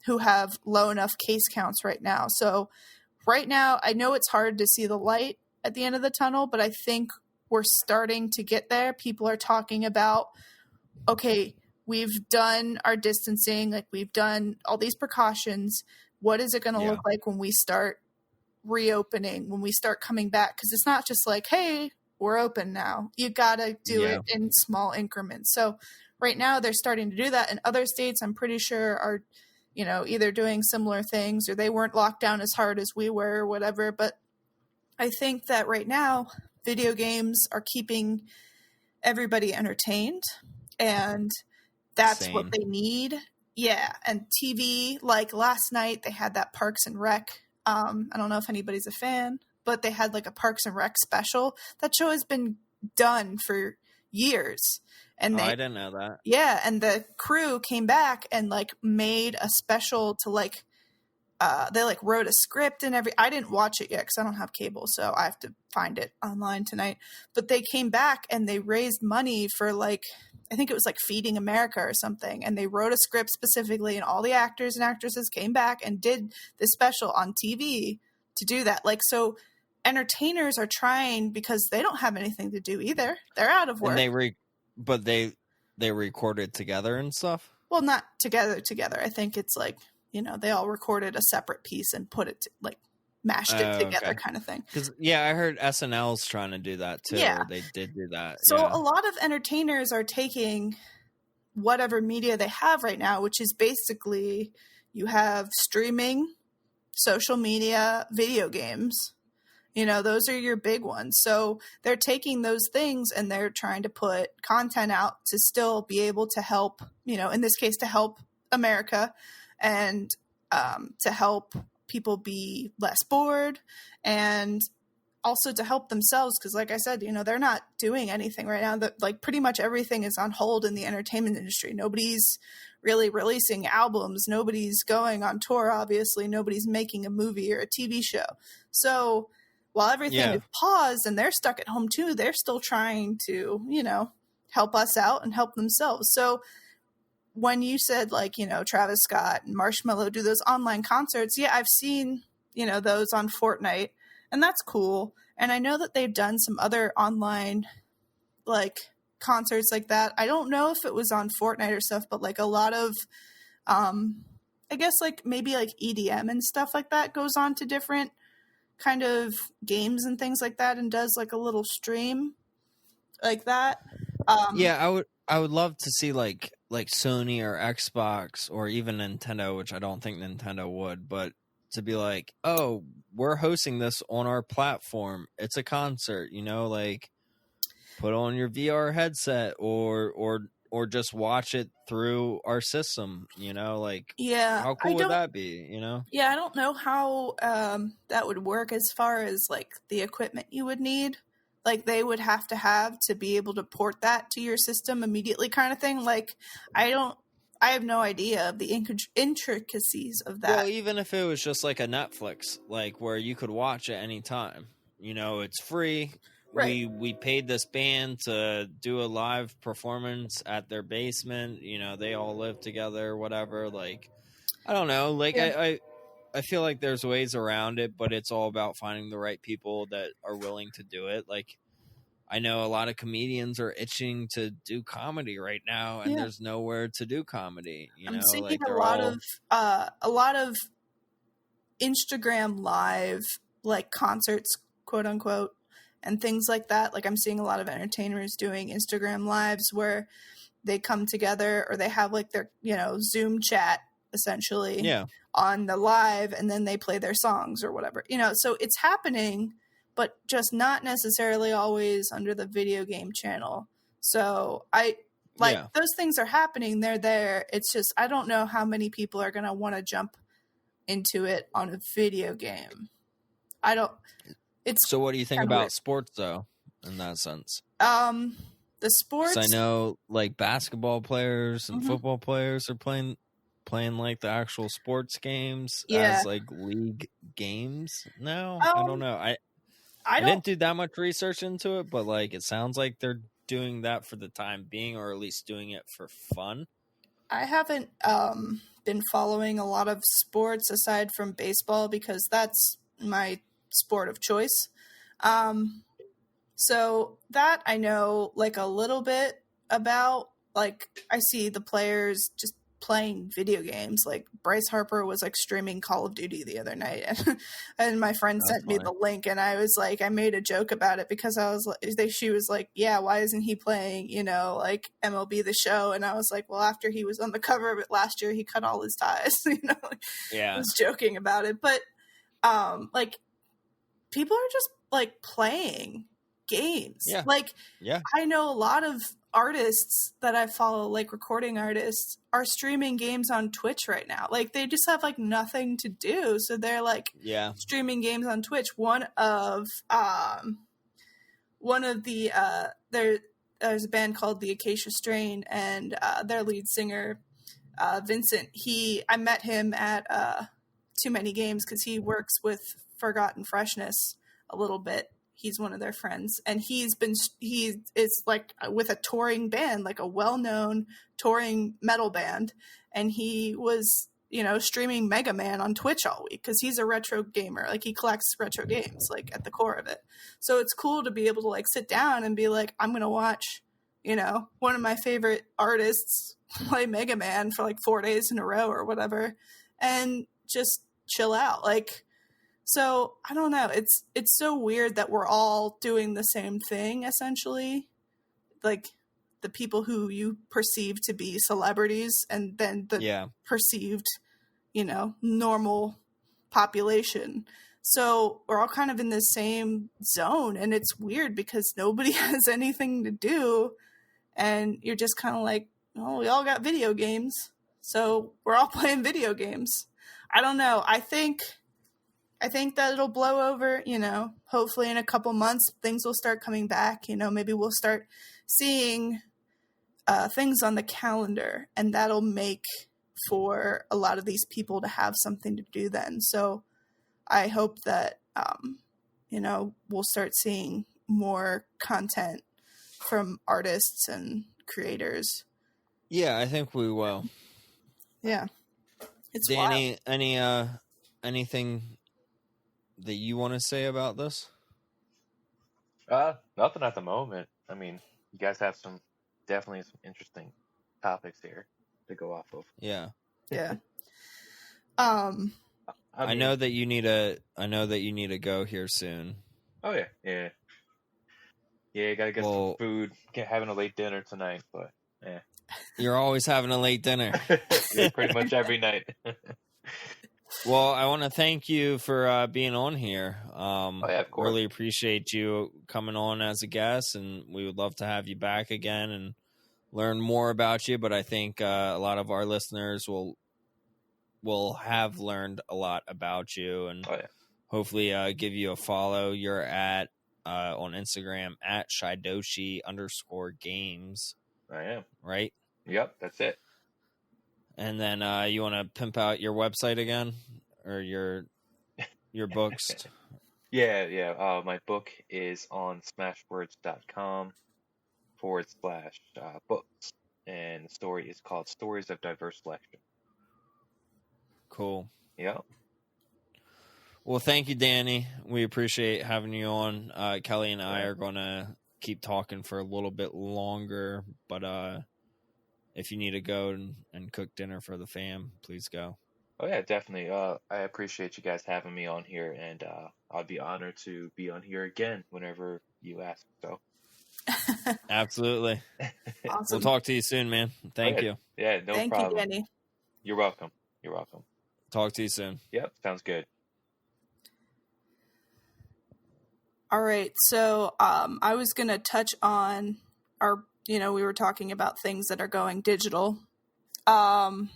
who have low enough case counts right now. So right now, I know it's hard to see the light at the end of the tunnel, but I think we're starting to get there. People are talking about, okay, we've done our distancing, like we've done all these precautions. What is it going to look like when we start reopening, when we start coming back? Because it's not just like, hey, we're open now. You got to do it in small increments. So right now they're starting to do that. And other states, I'm pretty sure, are, either doing similar things or they weren't locked down as hard as we were or whatever. But I think that right now video games are keeping everybody entertained, and that's what they need. Yeah. And TV, like last night they had that Parks and Rec I don't know if anybody's a fan, but they had like a Parks and Rec special. That show has been done for years. And I didn't know that. Yeah, and the crew came back and like made a special to like they like wrote a script and I didn't watch it yet because I don't have cable, so I have to find it online tonight. But they came back and they raised money for like, I think it was like Feeding America or something, and they wrote a script specifically, and all the actors and actresses came back and did this special on TV to do that. Like, so entertainers are trying because they don't have anything to do either. They're out of work. And they recorded together and stuff. Well, not together. I think it's like, you know, they all recorded a separate piece and put it like mashed it together, kind of thing. Because I heard SNL's trying to do that too. Yeah, they did do that. So a lot of entertainers are taking whatever media they have right now, which is basically you have streaming, social media, video games. You know, those are your big ones. So they're taking those things and they're trying to put content out to still be able to help, you know, in this case, to help America and to help people be less bored and also to help themselves. Because like I said, you know, they're not doing anything right now. That like pretty much everything is on hold in the entertainment industry. Nobody's really releasing albums. Nobody's going on tour, obviously. Nobody's making a movie or a TV show. So while everything is paused and they're stuck at home too, they're still trying to, you know, help us out and help themselves. So when you said like, you know, Travis Scott and Marshmello do those online concerts, yeah, I've seen, you know, those on Fortnite, and that's cool. And I know that they've done some other online like concerts like that. I don't know if it was on Fortnite or stuff, but like a lot of, I guess like maybe like EDM and stuff like that goes on to different kind of games and things like that and does like a little stream like that. I would love to see like Sony or Xbox or even Nintendo, which I don't think Nintendo would, but to be like, oh, we're hosting this on our platform. It's a concert, you know, like put on your VR headset or just watch it through our system, you know, like, how cool would that be, you know? Yeah, I don't know how that would work as far as like the equipment you would need. Like they would have to be able to port that to your system immediately kind of thing. Like I have no idea of the intricacies of that. Well, even if it was just like a Netflix, like where you could watch at any time, you know, it's free. Right. We paid this band to do a live performance at their basement. You know, they all live together, whatever. Like, I don't know. Like, I feel like there's ways around it, but it's all about finding the right people that are willing to do it. Like, I know a lot of comedians are itching to do comedy right now, and there's nowhere to do comedy. You know, seeing like a lot of Instagram live like concerts, quote unquote, and things like that. Like I'm seeing a lot of entertainers doing Instagram lives where they come together or they have like their, you know, Zoom chat essentially on the live, and then they play their songs or whatever, you know. So it's happening, but just not necessarily always under the video game channel. So those things are happening. They're there. It's just, I don't know how many people are going to want to jump into it on a video game. So what do you think about sports though, in that sense? The sports, I know like basketball players and football players are playing like the actual sports games as like league games now. I don't know. I didn't do that much research into it, but like it sounds like they're doing that for the time being, or at least doing it for fun. I haven't been following a lot of sports aside from baseball because that's my sport of choice. So that I know like a little bit about. Like I see the players just playing video games. Like Bryce Harper was like streaming Call of Duty the other night, and my friend sent me the link, and I was like, I made a joke about it because I was like, she was like, yeah, why isn't he playing, you know, like MLB The Show? And I was like, well, after he was on the cover of it last year, he cut all his ties, you know. I was joking about it, but like people are just like playing games. I know a lot of artists that I follow, like recording artists, are streaming games on Twitch right now. Like they just have like nothing to do, so they're like streaming games on Twitch. One of the there's a band called the Acacia Strain, and their lead singer Vincent. I met him at Too Many Games because he works with Forgotten Freshness a little bit. He's one of their friends, and he is like with a touring band, like a well-known touring metal band, and he was, you know, streaming Mega Man on Twitch all week because he's a retro gamer. Like he collects retro games, like at the core of it. So it's cool to be able to like sit down and be like, I'm gonna watch, you know, one of my favorite artists play Mega Man for like 4 days in a row or whatever, and just chill out. Like, so I don't know. It's so weird that we're all doing the same thing essentially. Like the people who you perceive to be celebrities, and then the perceived, you know, normal population. So we're all kind of in the same zone, and it's weird because nobody has anything to do, and you're just kind of like, oh, we all got video games, so we're all playing video games. I don't know. I think that it'll blow over, you know, hopefully in a couple months, things will start coming back. You know, maybe we'll start seeing things on the calendar, and that'll make for a lot of these people to have something to do then. So I hope that, you know, we'll start seeing more content from artists and creators. Yeah, I think we will. Yeah. It's Danny, anything that you want to say about this? Nothing at the moment. I mean, you guys have definitely some interesting topics here to go off of. Yeah. Yeah. I know that you need to go here soon. Oh yeah. Yeah, gotta get some food. Having a late dinner tonight, but yeah. You're always having a late dinner. Yeah, pretty much every night. Well, I want to thank you for being on here. Yeah, of course. Really appreciate you coming on as a guest, and we would love to have you back again and learn more about you. But I think a lot of our listeners will have learned a lot about you, and hopefully give you a follow. You're at on Instagram at Shidoshi_games. I am. Right? Yep, that's it. And then you want to pimp out your website again, or your books? Yeah. My book is on smashwords.com/books, and the story is called Stories of Diverse Selection. Cool. Yeah. Well, thank you, Danny. We appreciate having you on. Kelly and I are going to keep talking for a little bit longer, but if you need to go and cook dinner for the fam, please go. Oh yeah, definitely. I appreciate you guys having me on here, and I'd be honored to be on here again whenever you ask. So absolutely. Awesome. We'll talk to you soon, man. Thank you. Yeah, no problem. Thank you, Danny. You're welcome. Talk to you soon. Yep, sounds good. All right, so I was going to touch on we were talking about things that are going digital. And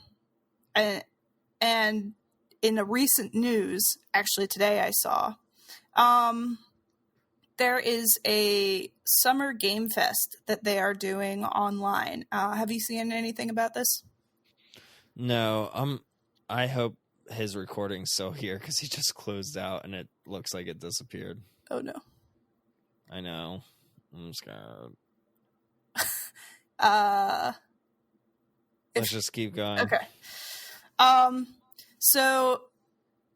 in the recent news, actually today I saw, there is a summer game fest that they are doing online. Have you seen anything about this? No, I hope his recording's still here because he just closed out and it looks like it disappeared. Oh no. I know. I'm scared. Let's just keep going. Okay. So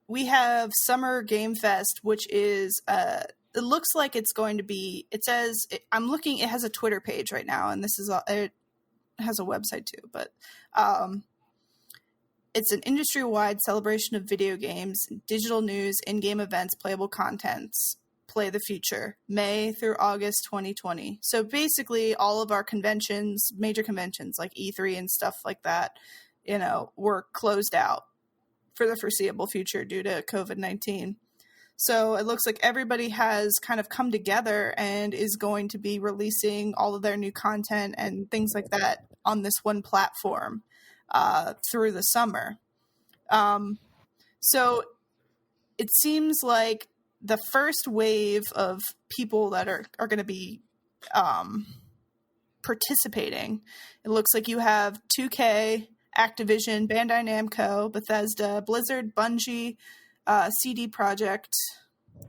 we have Summer Game Fest, which is it looks like it's going to be. It says I'm looking. It has a Twitter page right now, and this is it has a website too. But it's an industry-wide celebration of video games, digital news, in-game events, playable contents. Play the future, May through August 2020. So basically all of our conventions, major conventions like E3 and stuff like that, were closed out for the foreseeable future due to COVID-19. So it looks like everybody has kind of come together and is going to be releasing all of their new content and things like that on this one platform through the summer. So it seems like the first wave of people that are going to be participating, it looks like you have 2K, Activision, Bandai Namco, Bethesda, Blizzard, Bungie, CD Projekt,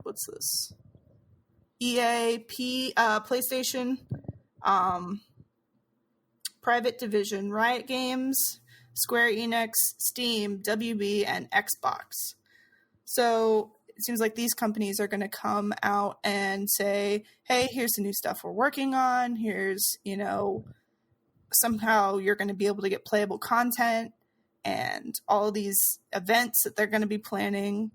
what's this? EA, PlayStation, Private Division, Riot Games, Square Enix, Steam, WB, and Xbox. So it seems like these companies are going to come out and say, hey, here's the new stuff we're working on. Here's, somehow you're going to be able to get playable content and all of these events that they're going to be planning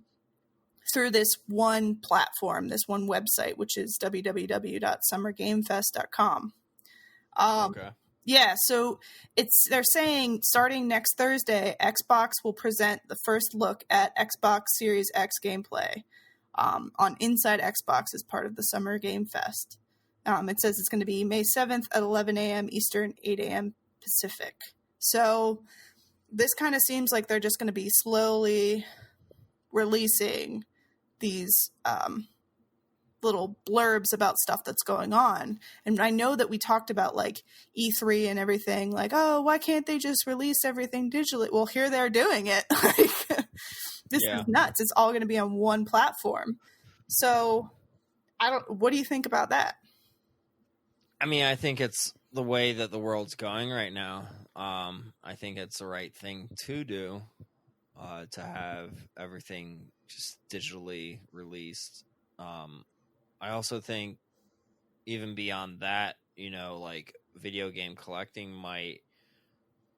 through this one platform, this one website, which is www.summergamefest.com. Okay. Yeah, so they're saying starting next Thursday, Xbox will present the first look at Xbox Series X gameplay on Inside Xbox as part of the Summer Game Fest. It says it's going to be May 7th at 11 a.m. Eastern, 8 a.m. Pacific. So this kind of seems like they're just going to be slowly releasing these little blurbs about stuff that's going on. And I know that we talked about like E3 and everything, like, oh, why can't they just release everything digitally? Well, here they're doing it. This is nuts. It's all going to be on one platform. So what do you think about that? I mean, I think it's the way that the world's going right now. I think it's the right thing to do, to have everything just digitally released. I also think even beyond that, like video game collecting might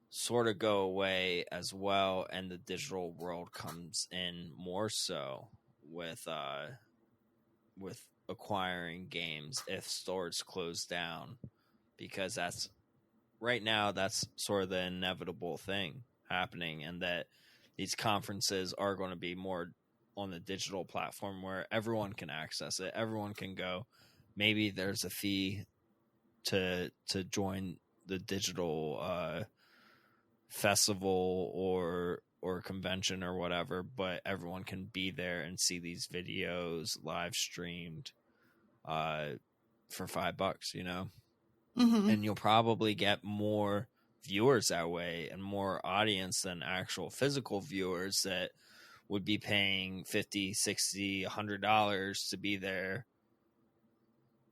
sort of go away as well, and the digital world comes in more so with acquiring games if stores close down, because that's sort of the inevitable thing happening, and that these conferences are going to be more on the digital platform where everyone can access it. Everyone can go. Maybe there's a fee to join the digital festival or convention or whatever, but everyone can be there and see these videos live streamed for $5, Mm-hmm. and you'll probably get more viewers that way and more audience than actual physical viewers that would be paying $50, $60, $100 to be there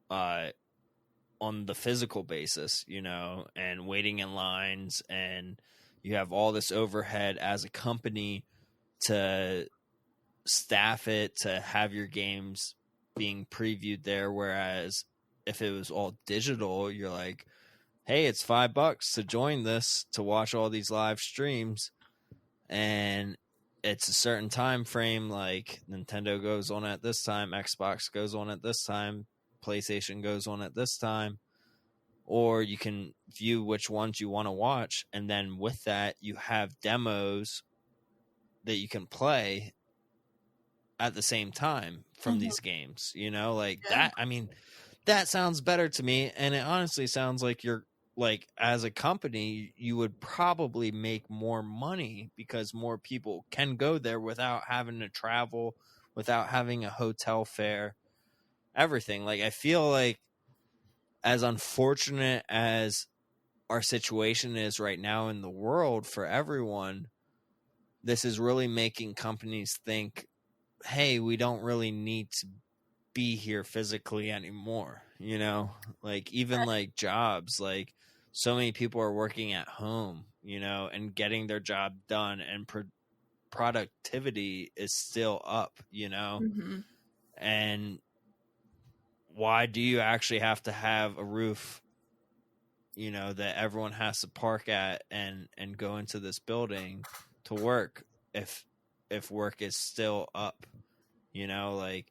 on the physical basis, and waiting in lines, and you have all this overhead as a company to staff it, to have your games being previewed there. Whereas if it was all digital, you're like, hey, it's $5 to join this, to watch all these live streams, and it's a certain time frame, like Nintendo goes on at this time, Xbox goes on at this time, PlayStation goes on at this time, or you can view which ones you want to watch, and then with that you have demos that you can play at the same time from these games, that. I mean, that sounds better to me, and it honestly sounds like you're like, as a company, you would probably make more money because more people can go there without having to travel, without having a hotel fare, everything. Like, I feel like, as unfortunate as our situation is right now in the world for everyone, this is really making companies think, hey, we don't really need to be here physically anymore, like even like jobs, like so many people are working at home, and getting their job done, and productivity is still up, Mm-hmm. and why do you actually have to have a roof, that everyone has to park at and go into this building to work if work is still up, like,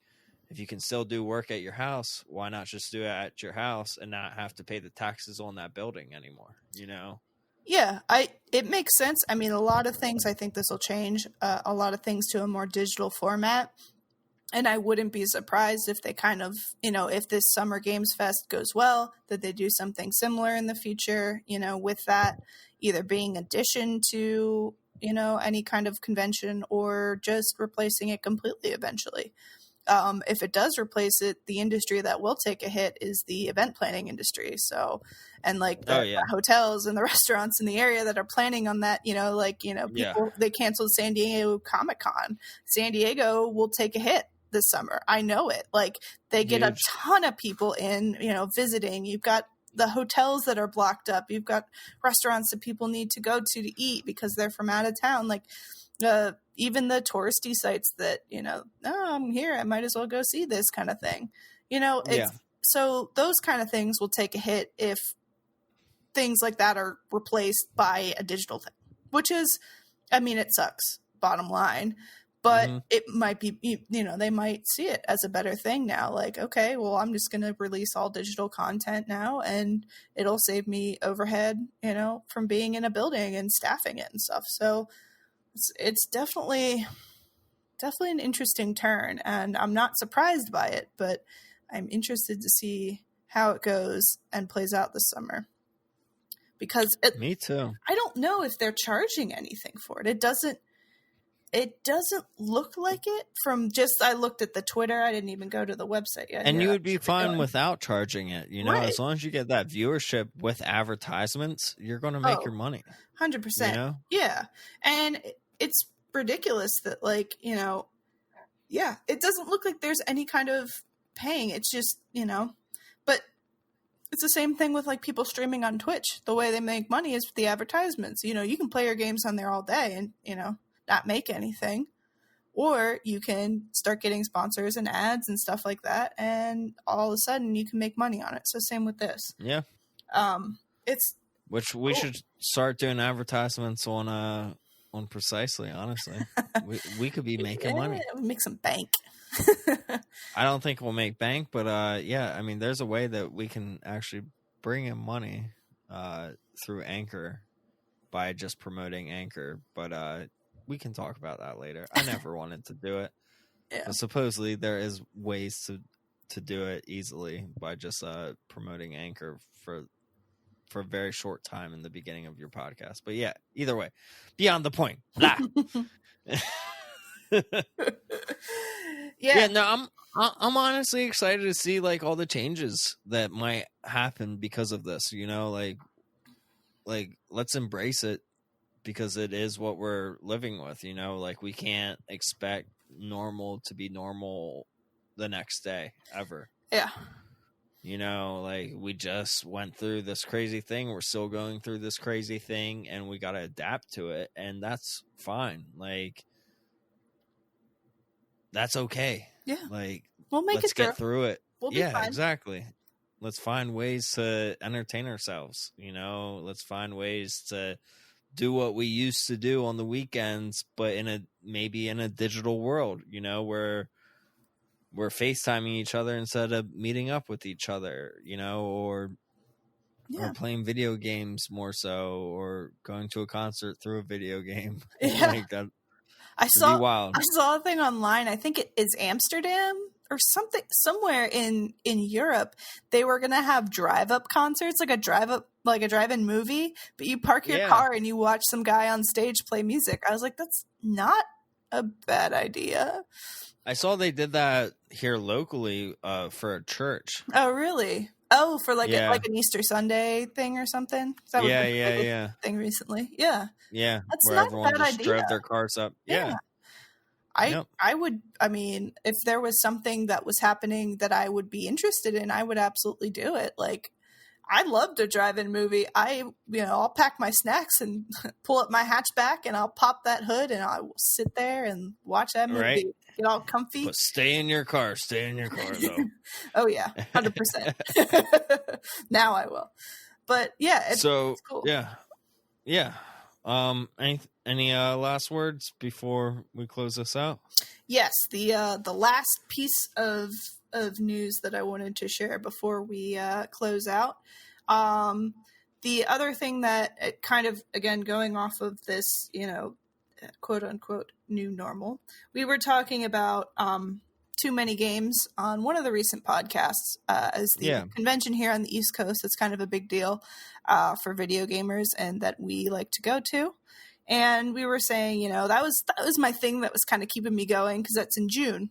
if you can still do work at your house, why not just do it at your house and not have to pay the taxes on that building anymore, Yeah, it makes sense. I mean, a lot of things, I think this will change a lot of things to a more digital format. And I wouldn't be surprised if they kind of, if this Summer Games Fest goes well, that they do something similar in the future, with that either being addition to, any kind of convention or just replacing it completely eventually. If it does replace it, the industry that will take a hit is the event planning industry. So, and like the hotels and the restaurants in the area that are planning on that, people, they canceled San Diego Comic-Con. San Diego will take a hit this summer. I know it. Like, they get a ton of people in, visiting. You've got the hotels that are blocked up. You've got restaurants that people need to go to eat because they're from out of town. Like, even the touristy sites that, I'm here, I might as well go see this kind of thing. So those kind of things will take a hit if things like that are replaced by a digital thing, which is, it sucks, bottom line. But it might be, they might see it as a better thing now. Like, okay, well, I'm just going to release all digital content now, and it'll save me overhead, from being in a building and staffing it and stuff. So it's definitely an interesting turn, and I'm not surprised by it, but I'm interested to see how it goes and plays out this summer. Because me too. I don't know if they're charging anything for it. It doesn't look like it from just, I looked at the Twitter. I didn't even go to the website yet. And you would be fine without charging it, right. As long as you get that viewership with advertisements, you're going to make your money. 100%. Yeah. And it's ridiculous that, like, it doesn't look like there's any kind of paying. It's just, but it's the same thing with, like, people streaming on Twitch. The way they make money is with the advertisements. You can play your games on there all day and, not make anything, or you can start getting sponsors and ads and stuff like that, and all of a sudden you can make money on it. So same with this. Yeah. It's which we should start doing advertisements on Precisely. Honestly, we could be making money. We'll make some bank. I don't think we'll make bank, but there's a way that we can actually bring in money through Anchor by just promoting Anchor, but we can talk about that later. I never wanted to do it. Yeah. But supposedly there is ways to do it easily by just promoting Anchor for a very short time in the beginning of your podcast. But yeah, either way, beyond the point. Blah. Yeah. No, I'm honestly excited to see, like, all the changes that might happen because of this. Like let's embrace it, because it is what we're living with. Like, we can't expect normal to be normal the next day ever. Yeah. Like, we just went through this crazy thing. We're still going through this crazy thing, and we got to adapt to it. And that's fine. Like, that's okay. Yeah. Like, we'll make let's get through it. We'll be fine. Exactly. Let's find ways to entertain ourselves. Let's find ways to do what we used to do on the weekends, but maybe in a digital world, where we're FaceTiming each other instead of meeting up with each other, or playing video games more so, or going to a concert through a video game. Yeah. Like that. I saw a thing online. I think it is Amsterdam or something, somewhere in Europe. They were going to have drive-up concerts, like a drive-in movie, but you park your car and you watch some guy on stage play music. I was like, that's not a bad idea. I saw they did that here locally for a church. Oh, really? Oh, for like an Easter Sunday thing or something? That was thing recently. Yeah. Yeah. That's where not everyone a bad just idea. drove their cars up. Yeah. I would, if there was something that was happening that I would be interested in, I would absolutely do it. Like, I love to drive-in movie. I'll pack my snacks and pull up my hatchback, and I'll pop that hood, and I will sit there and watch that movie. Right. Get all comfy. But stay in your car, though. Oh yeah, 100%. Now I will. But yeah, it's cool. Yeah. Any last words before we close this out? Yes, the last piece of news that I wanted to share before we close out. The other thing that kind of, again, going off of this, quote unquote new normal, we were talking about too many games on one of the recent podcasts as the convention here on the East Coast. It's kind of a big deal for video gamers and that we like to go to. And we were saying, that was my thing that was kind of keeping me going because that's in June.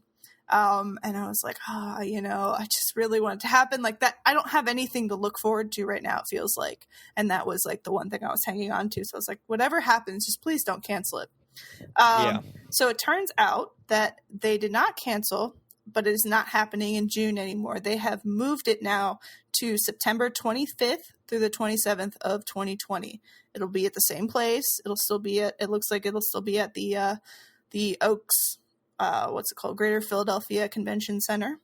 And I was like, I just really want it to happen like that. I don't have anything to look forward to right now, it feels like. And that was like the one thing I was hanging on to. So I was like, whatever happens, just please don't cancel it. So it turns out that they did not cancel, but it is not happening in June anymore. They have moved it now to September 25th through the 27th of 2020. It'll be at the same place. It looks like it'll still be at the Oaks, what's it called? Greater Philadelphia Convention Center,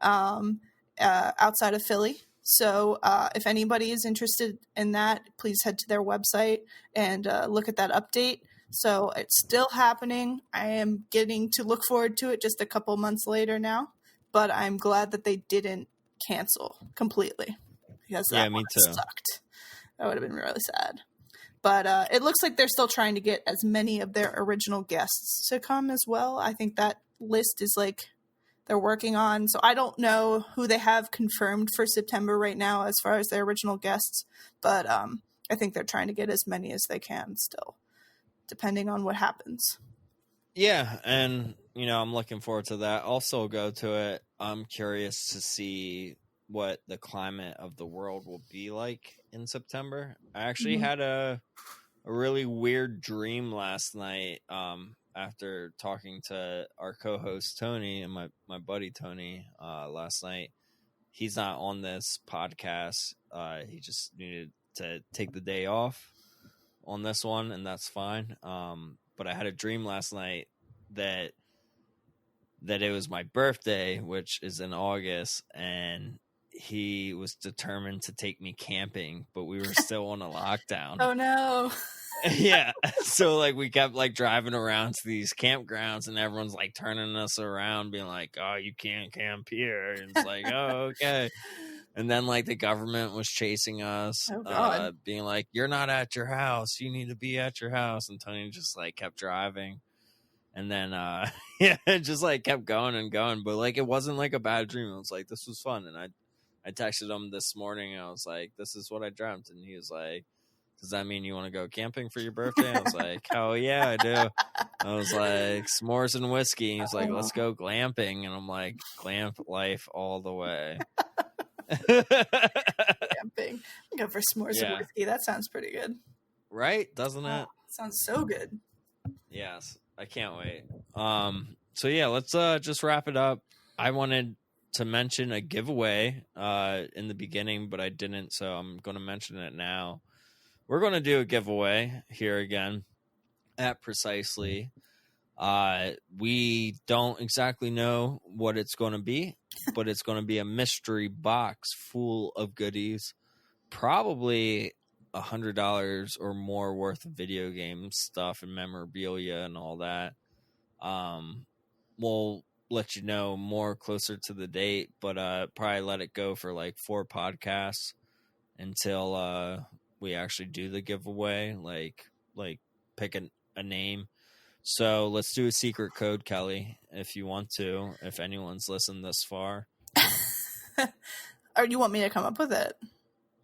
outside of Philly. So if anybody is interested in that, please head to their website and look at that update. So it's still happening. I am getting to look forward to it just a couple months later now, but I'm glad that they didn't cancel completely because that me too. Sucked. That would have been really sad. But it looks like they're still trying to get as many of their original guests to come as well. I think that list is they're working on. So I don't know who they have confirmed for September right now as far as their original guests. But I think they're trying to get as many as they can still, depending on what happens. Yeah, and, I'm looking forward to that. I'll still go to it. I'm curious to see what the climate of the world will be like in September. I actually had a really weird dream last night after talking to our co-host Tony and my buddy Tony last night. He's not on this podcast. He just needed to take the day off on this one, and that's fine. But I had a dream last night that it was my birthday, which is in August, and he was determined to take me camping, but we were still on a lockdown. Oh no. Yeah. So we kept driving around to these campgrounds and everyone's turning us around being like, oh, you can't camp here. And it's like, oh, okay. And then the government was chasing us, being like, you're not at your house. You need to be at your house. And Tony just kept driving. And then, it just kept going and going. But it wasn't a bad dream. It was this was fun. And I texted him this morning. And I was like, this is what I dreamt. And he was like, does that mean you want to go camping for your birthday? I was like, hell yeah, I do. I was like, s'mores and whiskey. He's like, let's go glamping. And I'm like, glamp life all the way. Camping. Go for s'mores and whiskey. That sounds pretty good. Right? Doesn't it? Sounds so good. Yes. I can't wait. So yeah, let's just wrap it up. I wanted to mention a giveaway in the beginning, but I didn't, so I'm going to mention it now. We're going to do a giveaway here again at Precisely. We don't exactly know what it's going to be, but it's going to be a mystery box full of goodies, probably $100 or more worth of video game stuff and memorabilia and all that. We'll let you know more closer to the date, but probably let it go for 4 podcasts until we actually do the giveaway, pick a name. So let's do a secret code, Kelly, if you want to, if anyone's listened this far. Or you want me to come up with it?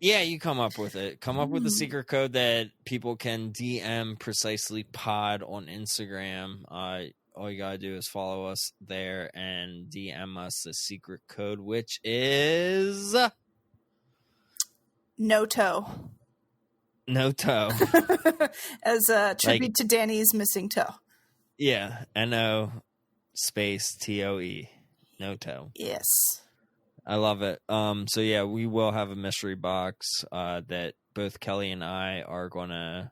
Yeah, you come up with it. Come up with a secret code that people can DM Precisely Pod on Instagram. All you gotta do is follow us there and DM us the secret code, which is No Toe. No toe. As a tribute to Danny's missing toe. Yeah, NO space TOE. No toe. Yes. I love it. So yeah, we will have a mystery box that both Kelly and I are going to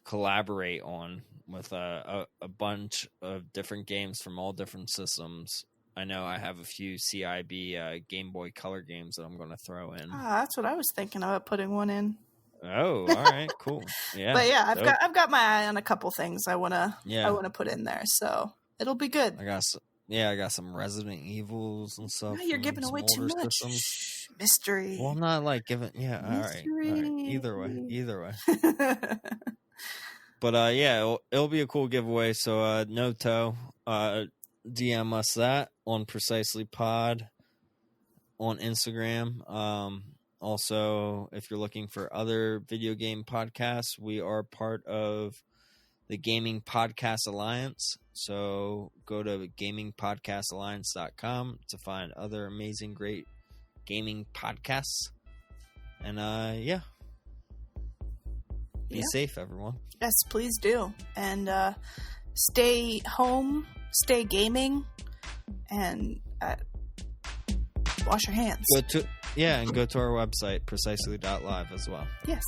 collaborate on with a bunch of different games from all different systems. I know I have a few CIB Game Boy Color games that I'm going to throw in. That's what I was thinking about putting one in. Oh, all right, cool. Yeah, but yeah, I've got my eye on a couple things I wanna put in there, so it'll be good. I got some Resident Evils and stuff. You're giving away too much. Systems. Mystery. Well, I'm not giving. Yeah, all right. Either way. But yeah, it'll be a cool giveaway. So no toe. DM us that on Precisely Pod on Instagram. Also, if you're looking for other video game podcasts, we are part of the Gaming Podcast Alliance. So go to gamingpodcastalliance.com to find other amazing, great gaming podcasts. And be safe, everyone. Yes, please do. And stay home, stay gaming, and wash your hands. Go to our website, precisely.live as well. Yes,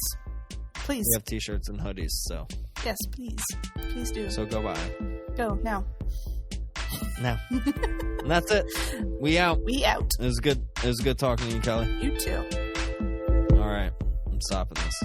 please. We have t-shirts and hoodies, so. Yes, please. Please do. So go buy. Go, now. Now. And that's it. We out. We out. It was good talking to you, Kelly. You too. All right. I'm stopping this.